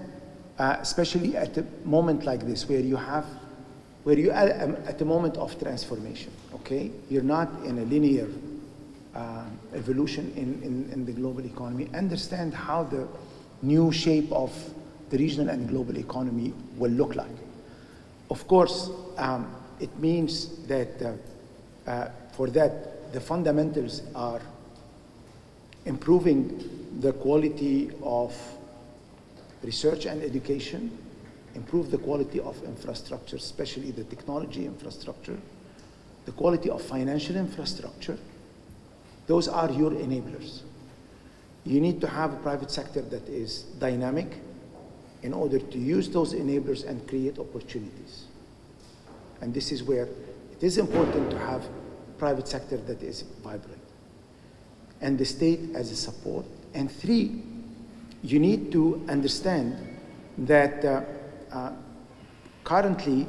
especially at a moment like this, where you are at a moment of transformation, okay? You're not in a linear evolution in the global economy. Understand how the new shape of the regional and global economy will look like. Of course, it means that for that, the fundamentals are improving the quality of research and education, improve the quality of infrastructure, especially the technology infrastructure, the quality of financial infrastructure. Those are your enablers. You need to have a private sector that is dynamic in order to use those enablers and create opportunities. And this is where it is important to have a private sector that is vibrant, and the state as a support. And three, you need to understand that currently,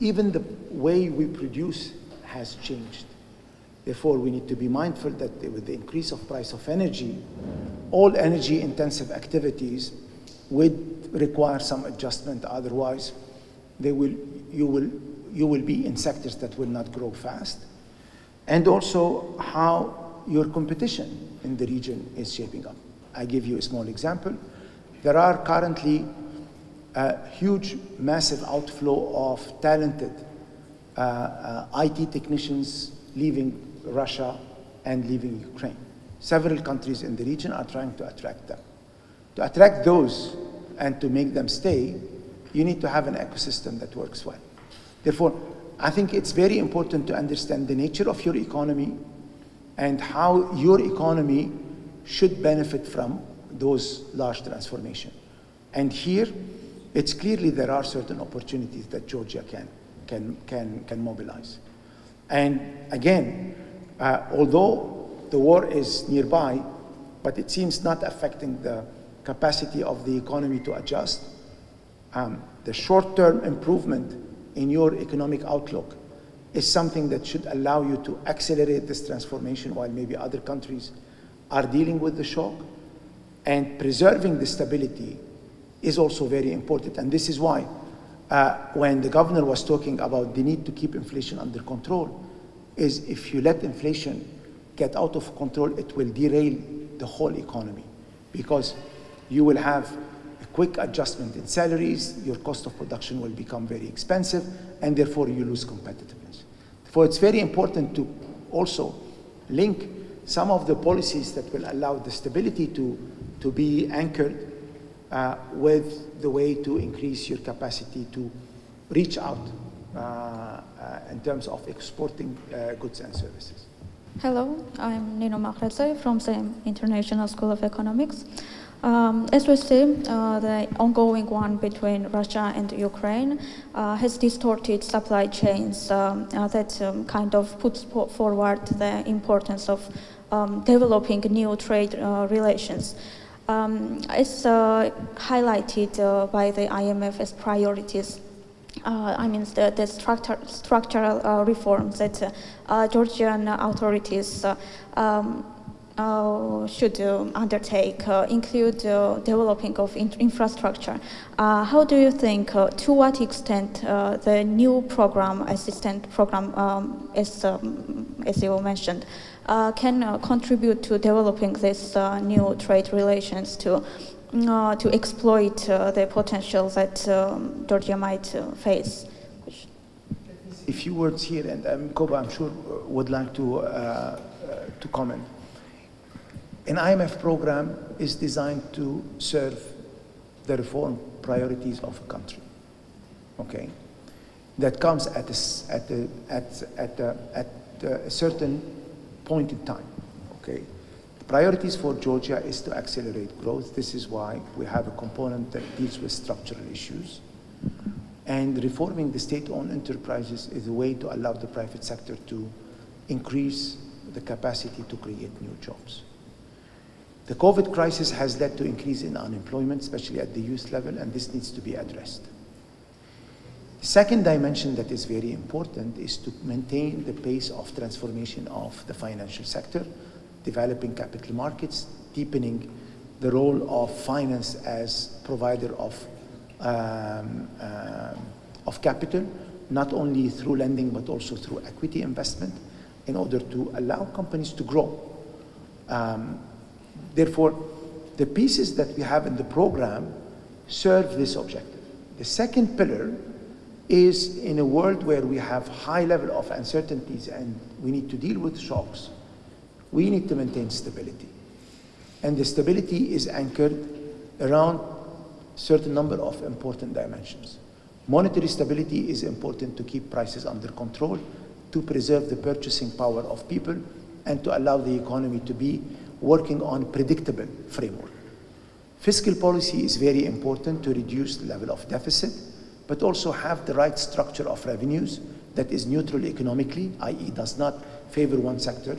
even the way we produce has changed. Therefore, we need to be mindful that with the increase of price of energy, all energy-intensive activities would require some adjustment. Otherwise, you will be in sectors that will not grow fast. And also how your competition in the region is shaping up. I give you a small example. There are currently a huge, massive outflow of talented IT technicians leaving Russia and leaving Ukraine. Several countries in the region are trying to attract them. To attract those and to make them stay, you need to have an ecosystem that works well. Therefore, I think it's very important to understand the nature of your economy and how your economy should benefit from those large transformations. And here, it's clearly there are certain opportunities that Georgia can mobilize. And again, although the war is nearby, but it seems not affecting the capacity of the economy to adjust, the short-term improvement in your economic outlook is something that should allow you to accelerate this transformation while maybe other countries are dealing with the shock. And preserving the stability is also very important. And this is why when the governor was talking about the need to keep inflation under control, is if you let inflation get out of control, it will derail the whole economy, because you will have a quick adjustment in salaries, your cost of production will become very expensive, and therefore you lose competitiveness. Therefore, it's very important to also link some of the policies that will allow the stability to be anchored with the way to increase your capacity to reach out in terms of exporting goods and services. Hello, I'm Nino Makhradze from the International School of Economics. As we see, the ongoing war between Russia and Ukraine has distorted supply chains that kind of puts forward the importance of developing new trade relations. It's highlighted by the IMF as priorities. I mean, the structural reforms that Georgian authorities should undertake include developing of infrastructure. How do you think, to what extent the new program, assistance program, as you mentioned, can contribute to developing this new trade relations to exploit the potential that Georgia might face? A few words here, and Koba, I'm sure, would like to comment. An IMF program is designed to serve the reform priorities of a country, okay? That comes at a certain point in time, okay? The priorities for Georgia is to accelerate growth. This is why we have a component that deals with structural issues. And reforming the state-owned enterprises is a way to allow the private sector to increase the capacity to create new jobs. The COVID crisis has led to an increase in unemployment, especially at the youth level, and this needs to be addressed. The second dimension that is very important is to maintain the pace of transformation of the financial sector, developing capital markets, deepening the role of finance as provider of capital, not only through lending but also through equity investment, in order to allow companies to grow. Therefore, the pieces that we have in the program serve this objective. The second pillar is, in a world where we have high level of uncertainties and we need to deal with shocks, we need to maintain stability. And the stability is anchored around a certain number of important dimensions. Monetary stability is important to keep prices under control, to preserve the purchasing power of people, and to allow the economy to be working on a predictable framework. Fiscal policy is very important to reduce the level of deficit, but also have the right structure of revenues that is neutral economically, i.e. does not favor one sector,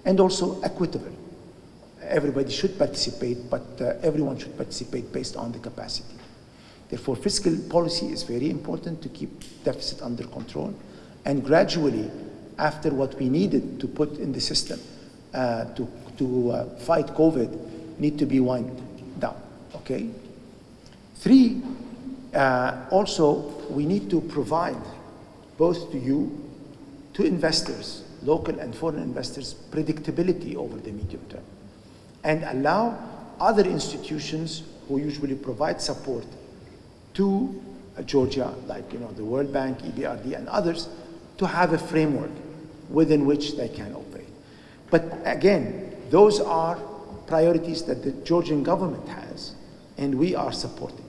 and also equitable. Everybody should participate, but everyone should participate based on the capacity. Therefore, fiscal policy is very important to keep deficit under control, and gradually, after what we needed to put in the system to fight COVID, need to be wound down, okay? Three, also, we need to provide both to you, to investors, local and foreign investors, predictability over the medium term, and allow other institutions who usually provide support to Georgia, like the World Bank, EBRD, and others, to have a framework within which they can operate. But again, those are priorities that the Georgian government has, and we are supporting.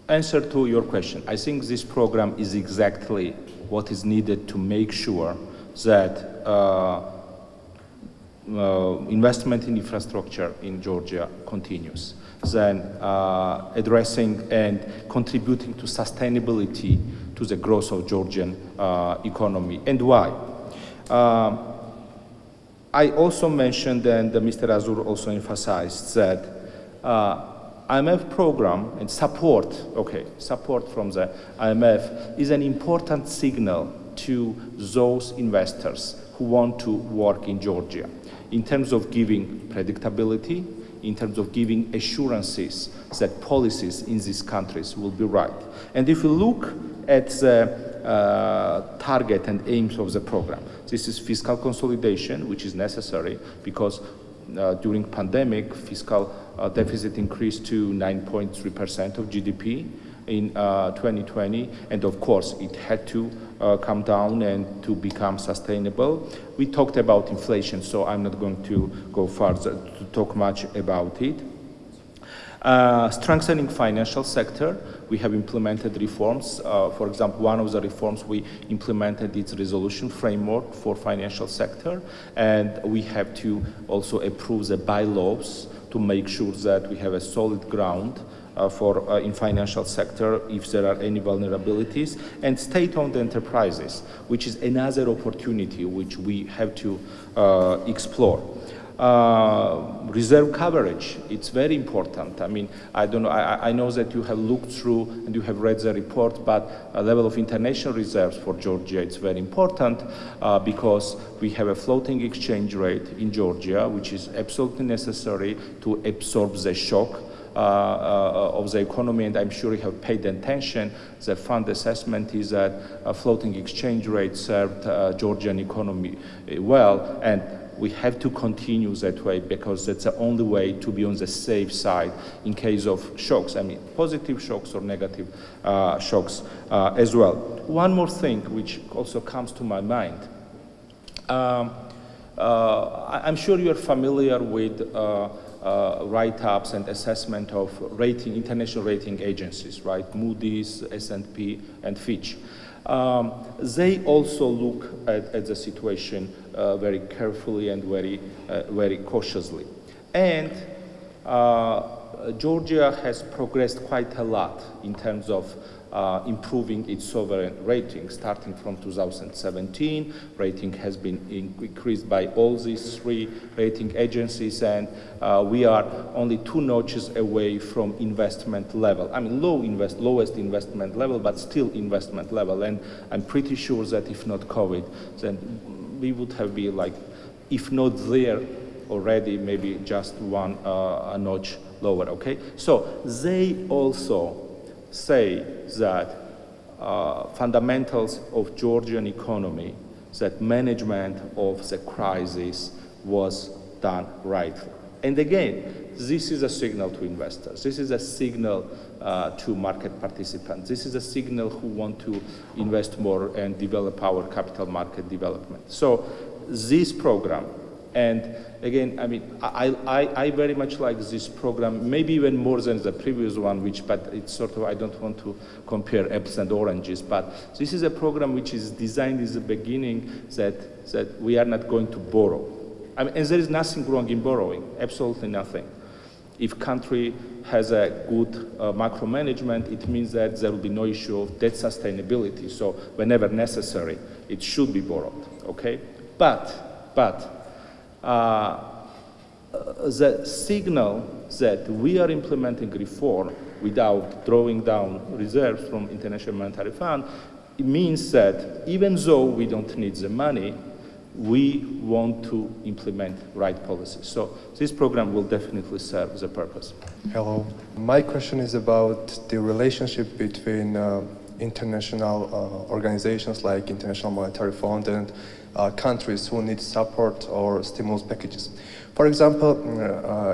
Answer to your question. I think this program is exactly what is needed to make sure that investment in infrastructure in Georgia continues, then addressing and contributing to sustainability to the growth of Georgian economy. And why? I also mentioned, and Mr. Azur also emphasized, that IMF program and support from the IMF is an important signal to those investors who want to work in Georgia, in terms of giving predictability, in terms of giving assurances that policies in these countries will be right. And if you look at the target and aims of the program. This is fiscal consolidation, which is necessary because during pandemic, fiscal deficit increased to 9.3% of GDP in 2020, and of course it had to come down and to become sustainable. We talked about inflation, so I'm not going to go further to talk much about it. Strengthening financial sector, we have implemented reforms. For example, one of the reforms we implemented is resolution framework for financial sector, and we have to also approve the bylaws to make sure that we have a solid ground in financial sector if there are any vulnerabilities, and state-owned enterprises, which is another opportunity which we have to explore. Reserve coverage, it's very important. I mean, I don't know, I know that you have looked through and you have read the report, but a level of international reserves for Georgia, it's very important because we have a floating exchange rate in Georgia, which is absolutely necessary to absorb the shock of the economy, and I'm sure you have paid attention. The fund assessment is that a floating exchange rate served Georgian economy well, and we have to continue that way because that's the only way to be on the safe side in case of shocks. I mean, positive shocks or negative shocks as well. One more thing which also comes to my mind. I'm sure you're familiar with write-ups and assessment of international rating agencies, right? Moody's, S&P, and Fitch. They also look at the situation very carefully and very cautiously. And Georgia has progressed quite a lot in terms of improving its sovereign rating. Starting from 2017, rating has been increased by all these three rating agencies, and we are only 2 notches away from investment level. I mean, lowest investment level, but still investment level. And I'm pretty sure that if not COVID, then we would have been like, if not there already, maybe just a notch lower, okay? So they also say that fundamentals of Georgian economy, that management of the crisis was done rightly. And again, this is a signal to investors. This is a signal to market participants. This is a signal who want to invest more and develop our capital market development. So this program, and again, I mean, I very much like this program, maybe even more than the previous one, but it's sort of, I don't want to compare apples and oranges, but this is a program which is designed in the beginning that we are not going to borrow. I mean, and there is nothing wrong in borrowing, absolutely nothing. If country has a good macro management, it means that there will be no issue of debt sustainability. So whenever necessary, it should be borrowed, okay? But the signal that we are implementing reform without drawing down reserves from International Monetary Fund, it means that even though we don't need the money, we want to implement right policies. So this program will definitely serve the purpose. Hello. My question is about the relationship between international organizations like International Monetary Fund and countries who need support or stimulus packages. For example,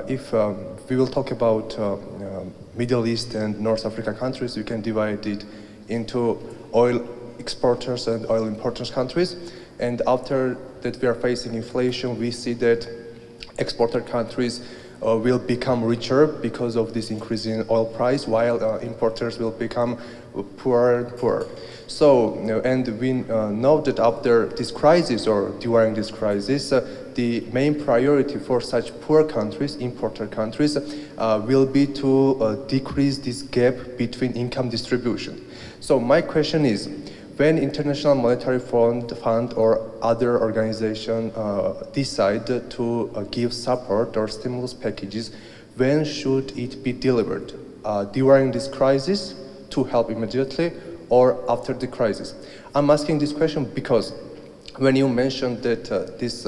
if we will talk about Middle East and North Africa countries, we can divide it into oil exporters and oil importers countries. And after that we are facing inflation, we see that exporter countries will become richer because of this increase in oil price, while importers will become poorer and poorer. So, and we know that after this crisis or during this crisis, the main priority for such poor countries, importer countries, will be to decrease this gap between income distribution. So my question is, when International Monetary Fund or other organization decide to give support or stimulus packages, when should it be delivered? During this crisis to help immediately, or after the crisis? I'm asking this question because when you mentioned that this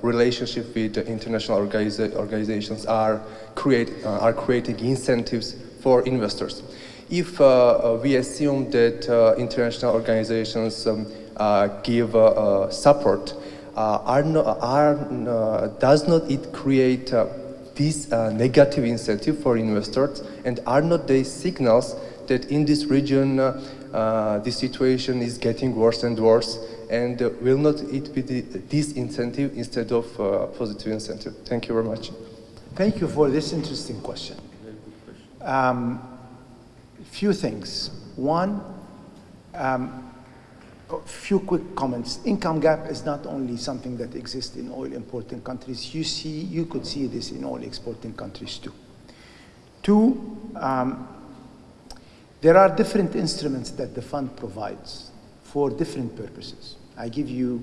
relationship with international organizations are creating incentives for investors. if we assume that international organizations give support, does not it create this negative incentive for investors, and are not they signals that in this region the situation is getting worse and worse, and will not it be this incentive instead of positive incentive? Thank you very much. Thank you for this interesting question. Few things. One, a few quick comments. Income gap is not only something that exists in oil importing countries. You could see this in oil exporting countries too. Two, there are different instruments that the fund provides for different purposes. I give you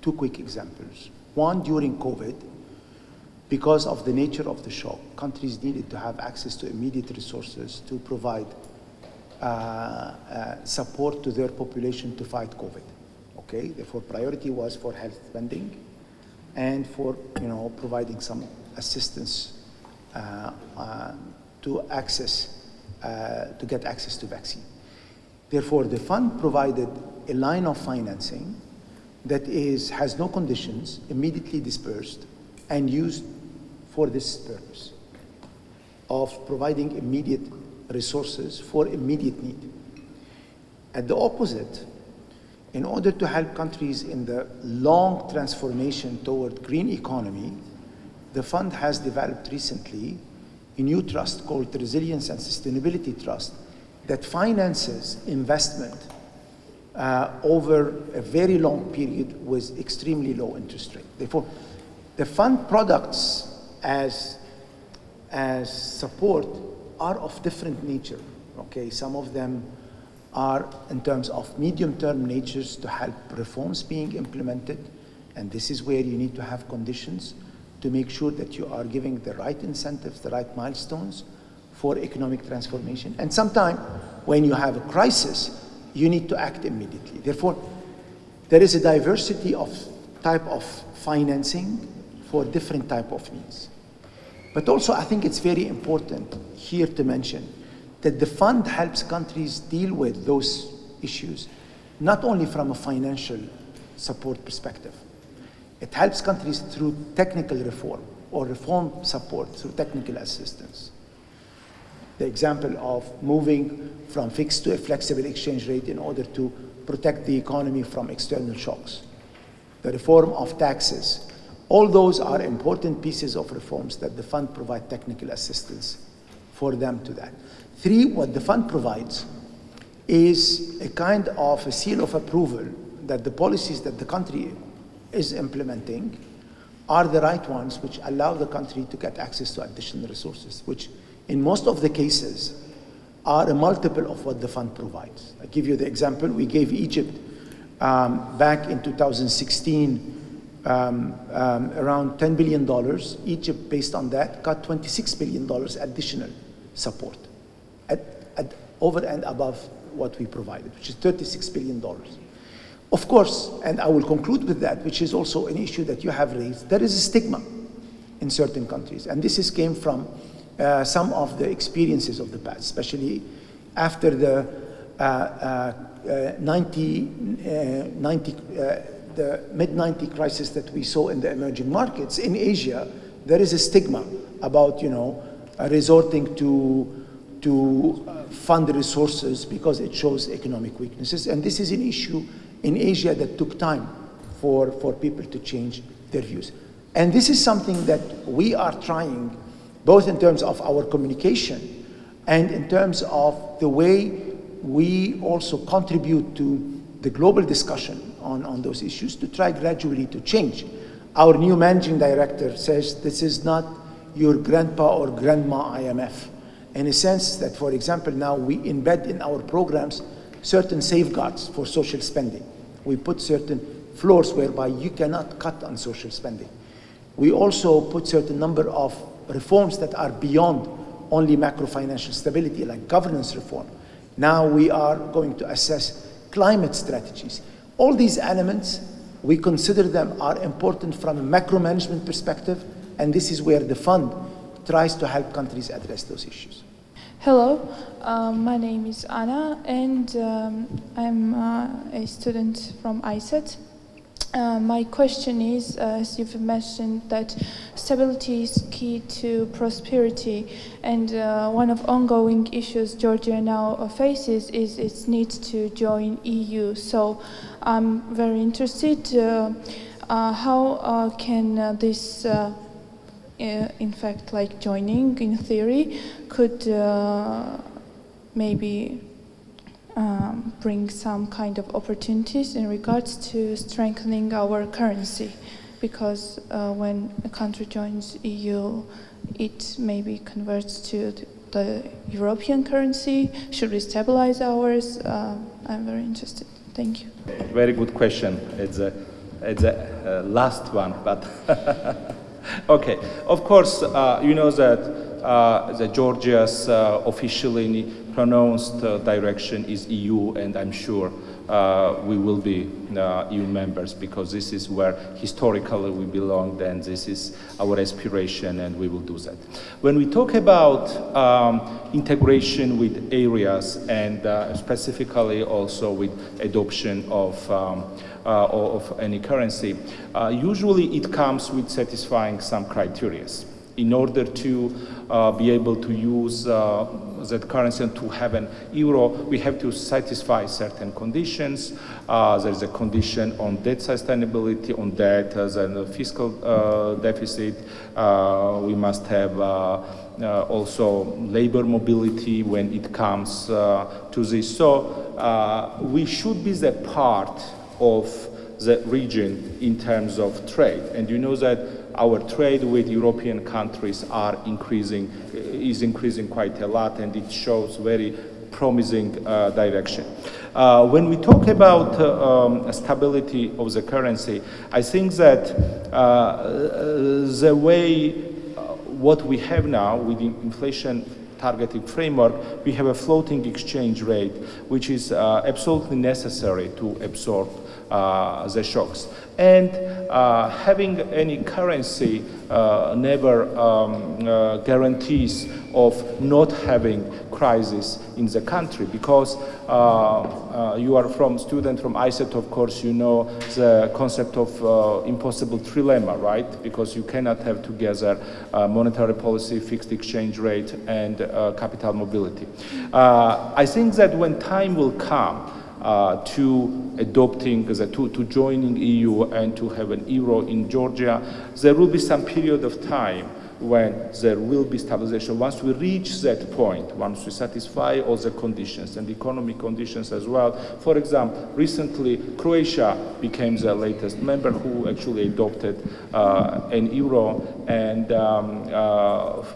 two quick examples. One, during COVID, because of the nature of the shock, countries needed to have access to immediate resources to provide support to their population to fight COVID. Okay, therefore priority was for health spending and for providing some assistance to get access to vaccine. Therefore, the fund provided a line of financing that has no conditions, immediately dispersed, and used for this purpose of providing immediate resources for immediate need. At the opposite, in order to help countries in the long transformation toward green economy, the fund has developed recently a new trust called the Resilience and Sustainability Trust that finances investment over a very long period with extremely low interest rate. Therefore, the fund products as support are of different nature. Okay, some of them are in terms of medium-term natures to help reforms being implemented, and this is where you need to have conditions to make sure that you are giving the right incentives, the right milestones for economic transformation. And sometimes when you have a crisis, you need to act immediately. Therefore, there is a diversity of type of financing for different type of needs. But also, I think it's very important here to mention that the fund helps countries deal with those issues, not only from a financial support perspective. It helps countries through technical reform or reform support through technical assistance. The example of moving from fixed to a flexible exchange rate in order to protect the economy from external shocks. The reform of taxes. All those are important pieces of reforms that the fund provides technical assistance for them to that. Three, what the fund provides is a kind of a seal of approval that the policies that the country is implementing are the right ones, which allow the country to get access to additional resources, which in most of the cases are a multiple of what the fund provides. I give you the example. We gave Egypt back in 2016 around $10 billion. Egypt, based on that, got $26 billion additional support over and above what we provided, which is $36 billion. Of course, and I will conclude with that, which is also an issue that you have raised, there is a stigma in certain countries. And this came from some of the experiences of the past, especially after the mid-90 crisis that we saw in the emerging markets. In Asia, there is a stigma about, resorting to fund resources because it shows economic weaknesses. And this is an issue in Asia that took time for people to change their views. And this is something that we are trying, both in terms of our communication and in terms of the way we also contribute to the global discussion on those issues, to try gradually to change. Our new managing director says this is not your grandpa or grandma IMF, in a sense that, for example, now we embed in our programs certain safeguards for social spending. We put certain floors whereby you cannot cut on social spending. We also put certain number of reforms that are beyond only macro-financial stability, like governance reform. Now we are going to assess climate strategies. All these elements, we consider them are important from a macro management perspective, and this is where the fund tries to help countries address those issues. Hello, my name is Anna, and I'm a student from ISET. My question is, as you've mentioned, that stability is key to prosperity, and one of ongoing issues Georgia now faces is its need to join EU. So I'm very interested, how can this in fact, like joining in theory, could maybe bring some kind of opportunities in regards to strengthening our currency, because when a country joins EU, it maybe converts to the European currency. Should we stabilize ours? I'm very interested. Thank you. Very good question. It's a last one, but okay. Of course, you know that the Georgia's officially pronounced direction is EU, and I'm sure we will be EU members, because this is where historically we belong, and this is our aspiration, and we will do that. When we talk about integration with areas, and specifically also with adoption of any currency, usually it comes with satisfying some criteria. In order to be able to use that currency and to have an euro, we have to satisfy certain conditions. There is a condition on debt sustainability, on debt, then fiscal deficit. We must have also labor mobility when it comes to this. So we should be the part of the region in terms of trade. And you know that our trade with European countries is increasing quite a lot, and it shows very promising direction. When we talk about stability of the currency, I think that the way what we have now with the inflation targeted framework, we have a floating exchange rate, which is absolutely necessary to absorb the shocks. And having any currency never guarantees of not having crisis in the country, because you are student from ISET, of course, you know the concept of impossible trilemma, right? Because you cannot have together monetary policy, fixed exchange rate, and capital mobility. I think that when time will come to adopting, to joining EU and to have an euro in Georgia, there will be some period of time when there will be stabilization. Once we reach that point, once we satisfy all the conditions and economic conditions as well. For example, recently Croatia became the latest member who actually adopted an euro, and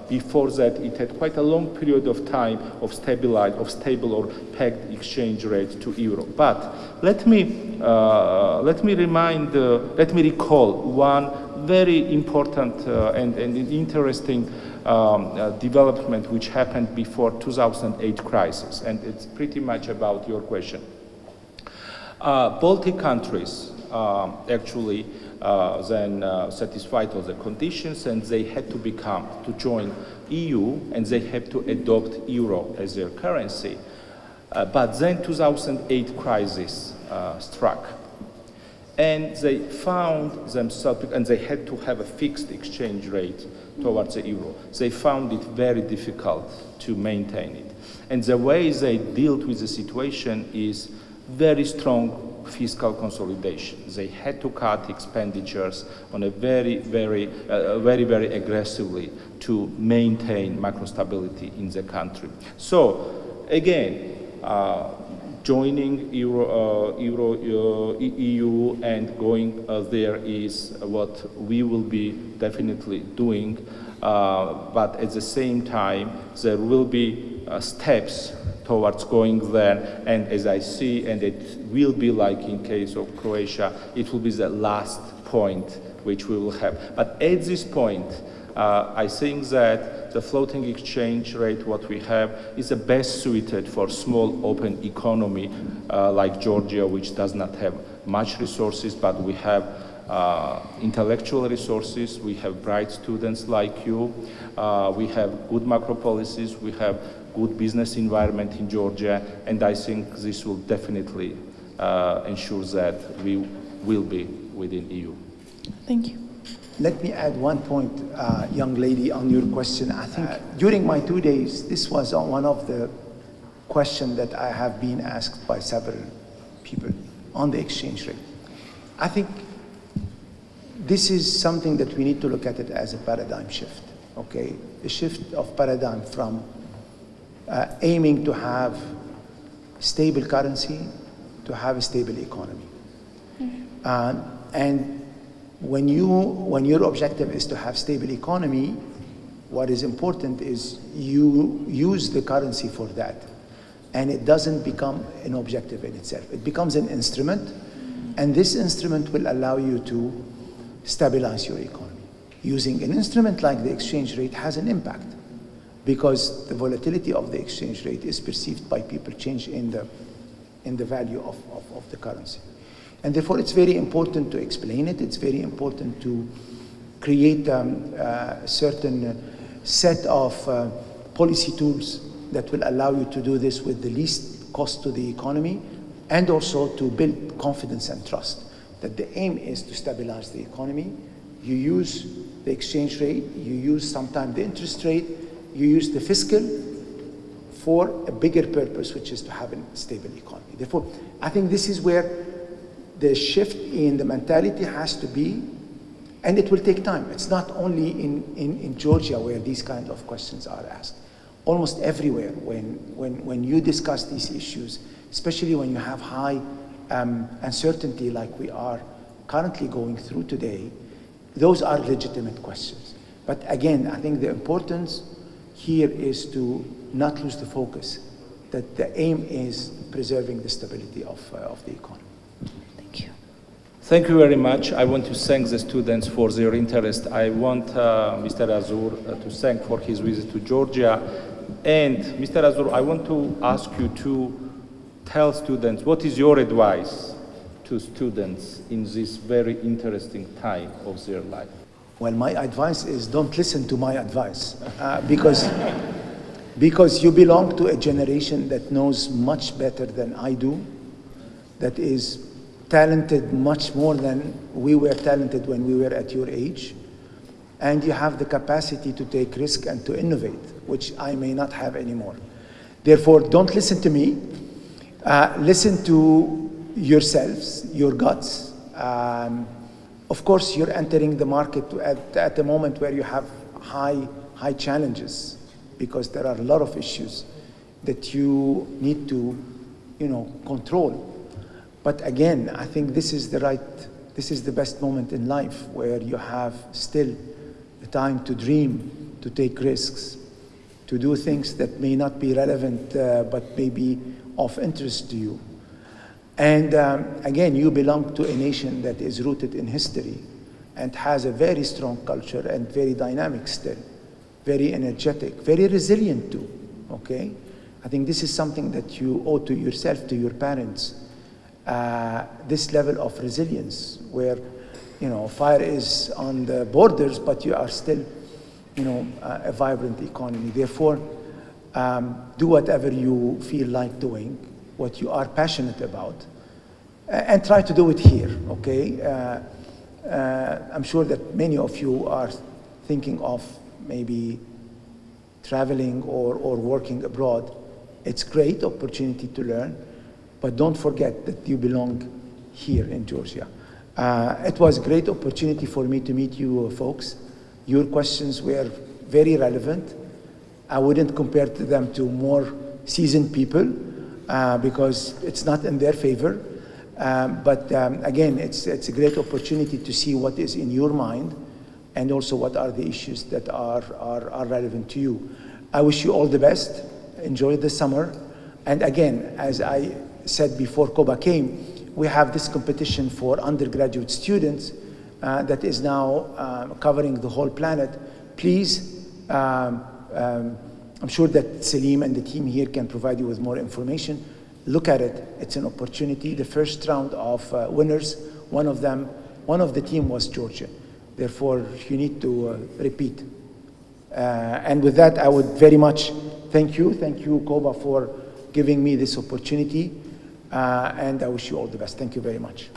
before that it had quite a long period of time of stable or pegged exchange rate to euro. But let me recall one very important and interesting development which happened before 2008 crisis, and it's pretty much about your question. Baltic countries actually then satisfied all the conditions, and they had to join EU, and they had to adopt euro as their currency. But then 2008 crisis struck. And they found themselves, and they had to have a fixed exchange rate towards the euro. They found it very difficult to maintain it. And the way they dealt with the situation is very strong fiscal consolidation. They had to cut expenditures on a very aggressively to maintain macro stability in the country. So again, joining EU and going there is what we will be definitely doing, but at the same time there will be steps towards going there, and as I see, and it will be like in case of Croatia, it will be the last point which we will have. But at this point, I think that the floating exchange rate, what we have, is the best suited for small open economy like Georgia, which does not have much resources, but we have intellectual resources, we have bright students like you, we have good macro policies, we have good business environment in Georgia, and I think this will definitely ensure that we will be within EU. Thank you. Let me add one point, young lady, on your question. I think during my 2 days, this was one of the questions that I have been asked by several people on the exchange rate. I think this is something that we need to look at it as a paradigm shift, okay? A shift of paradigm from aiming to have stable currency to have a stable economy. And when your objective is to have stable economy, what is important is you use the currency for that. And it doesn't become an objective in itself. It becomes an instrument, and this instrument will allow you to stabilize your economy. Using an instrument like the exchange rate has an impact because the volatility of the exchange rate is perceived by people change in the value of the currency. And therefore, it's very important to explain it. It's very important to create a certain set of policy tools that will allow you to do this with the least cost to the economy, and also to build confidence and trust that the aim is to stabilize the economy. You use the exchange rate, you use sometimes the interest rate, you use the fiscal for a bigger purpose, which is to have a stable economy. Therefore, I think this is where the shift in the mentality has to be, and it will take time. It's not only in Georgia where these kind of questions are asked. Almost everywhere, when you discuss these issues, especially when you have high uncertainty like we are currently going through today, those are legitimate questions. But again, I think the importance here is to not lose the focus, that the aim is preserving the stability of the economy. Thank you. Thank you very much. I want to thank the students for their interest. I want Mr. Azur to thank for his visit to Georgia. And Mr. Azur, I want to ask you to tell students, what is your advice to students in this very interesting time of their life? Well, my advice is don't listen to my advice because you belong to a generation that knows much better than I do, that is talented much more than we were talented when we were at your age, and you have the capacity to take risk and to innovate, which I may not have anymore. Therefore, don't listen to me. Listen to yourselves, your guts. Of course, you're entering the market at a moment where you have high challenges, because there are a lot of issues that you need to, control. But again, I think this is the best moment in life where you have still the time to dream, to take risks, to do things that may not be relevant, but may be of interest to you. And again, you belong to a nation that is rooted in history and has a very strong culture and very dynamic still, very energetic, very resilient too, okay? I think this is something that you owe to yourself, to your parents, this level of resilience where, fire is on the borders, but you are still, a vibrant economy. Therefore, do whatever you feel like doing, what you are passionate about, and try to do it here, okay? I'm sure that many of you are thinking of maybe traveling or working abroad. It's a great opportunity to learn, but don't forget that you belong here in Georgia. It was a great opportunity for me to meet you folks. Your questions were very relevant. I wouldn't compare them to more seasoned people because it's not in their favor. But again, it's a great opportunity to see what is in your mind and also what are the issues that are relevant to you. I wish you all the best. Enjoy the summer. And again, as I said before Koba came, we have this competition for undergraduate students that is now covering the whole planet. Please, I'm sure that Salim and the team here can provide you with more information. Look at it. It's an opportunity. The first round of winners, one of them one of the team was Georgia. Therefore, you need to repeat. And with that, I would very much thank you. Thank you, Koba, for giving me this opportunity. And I wish you all the best. Thank you very much.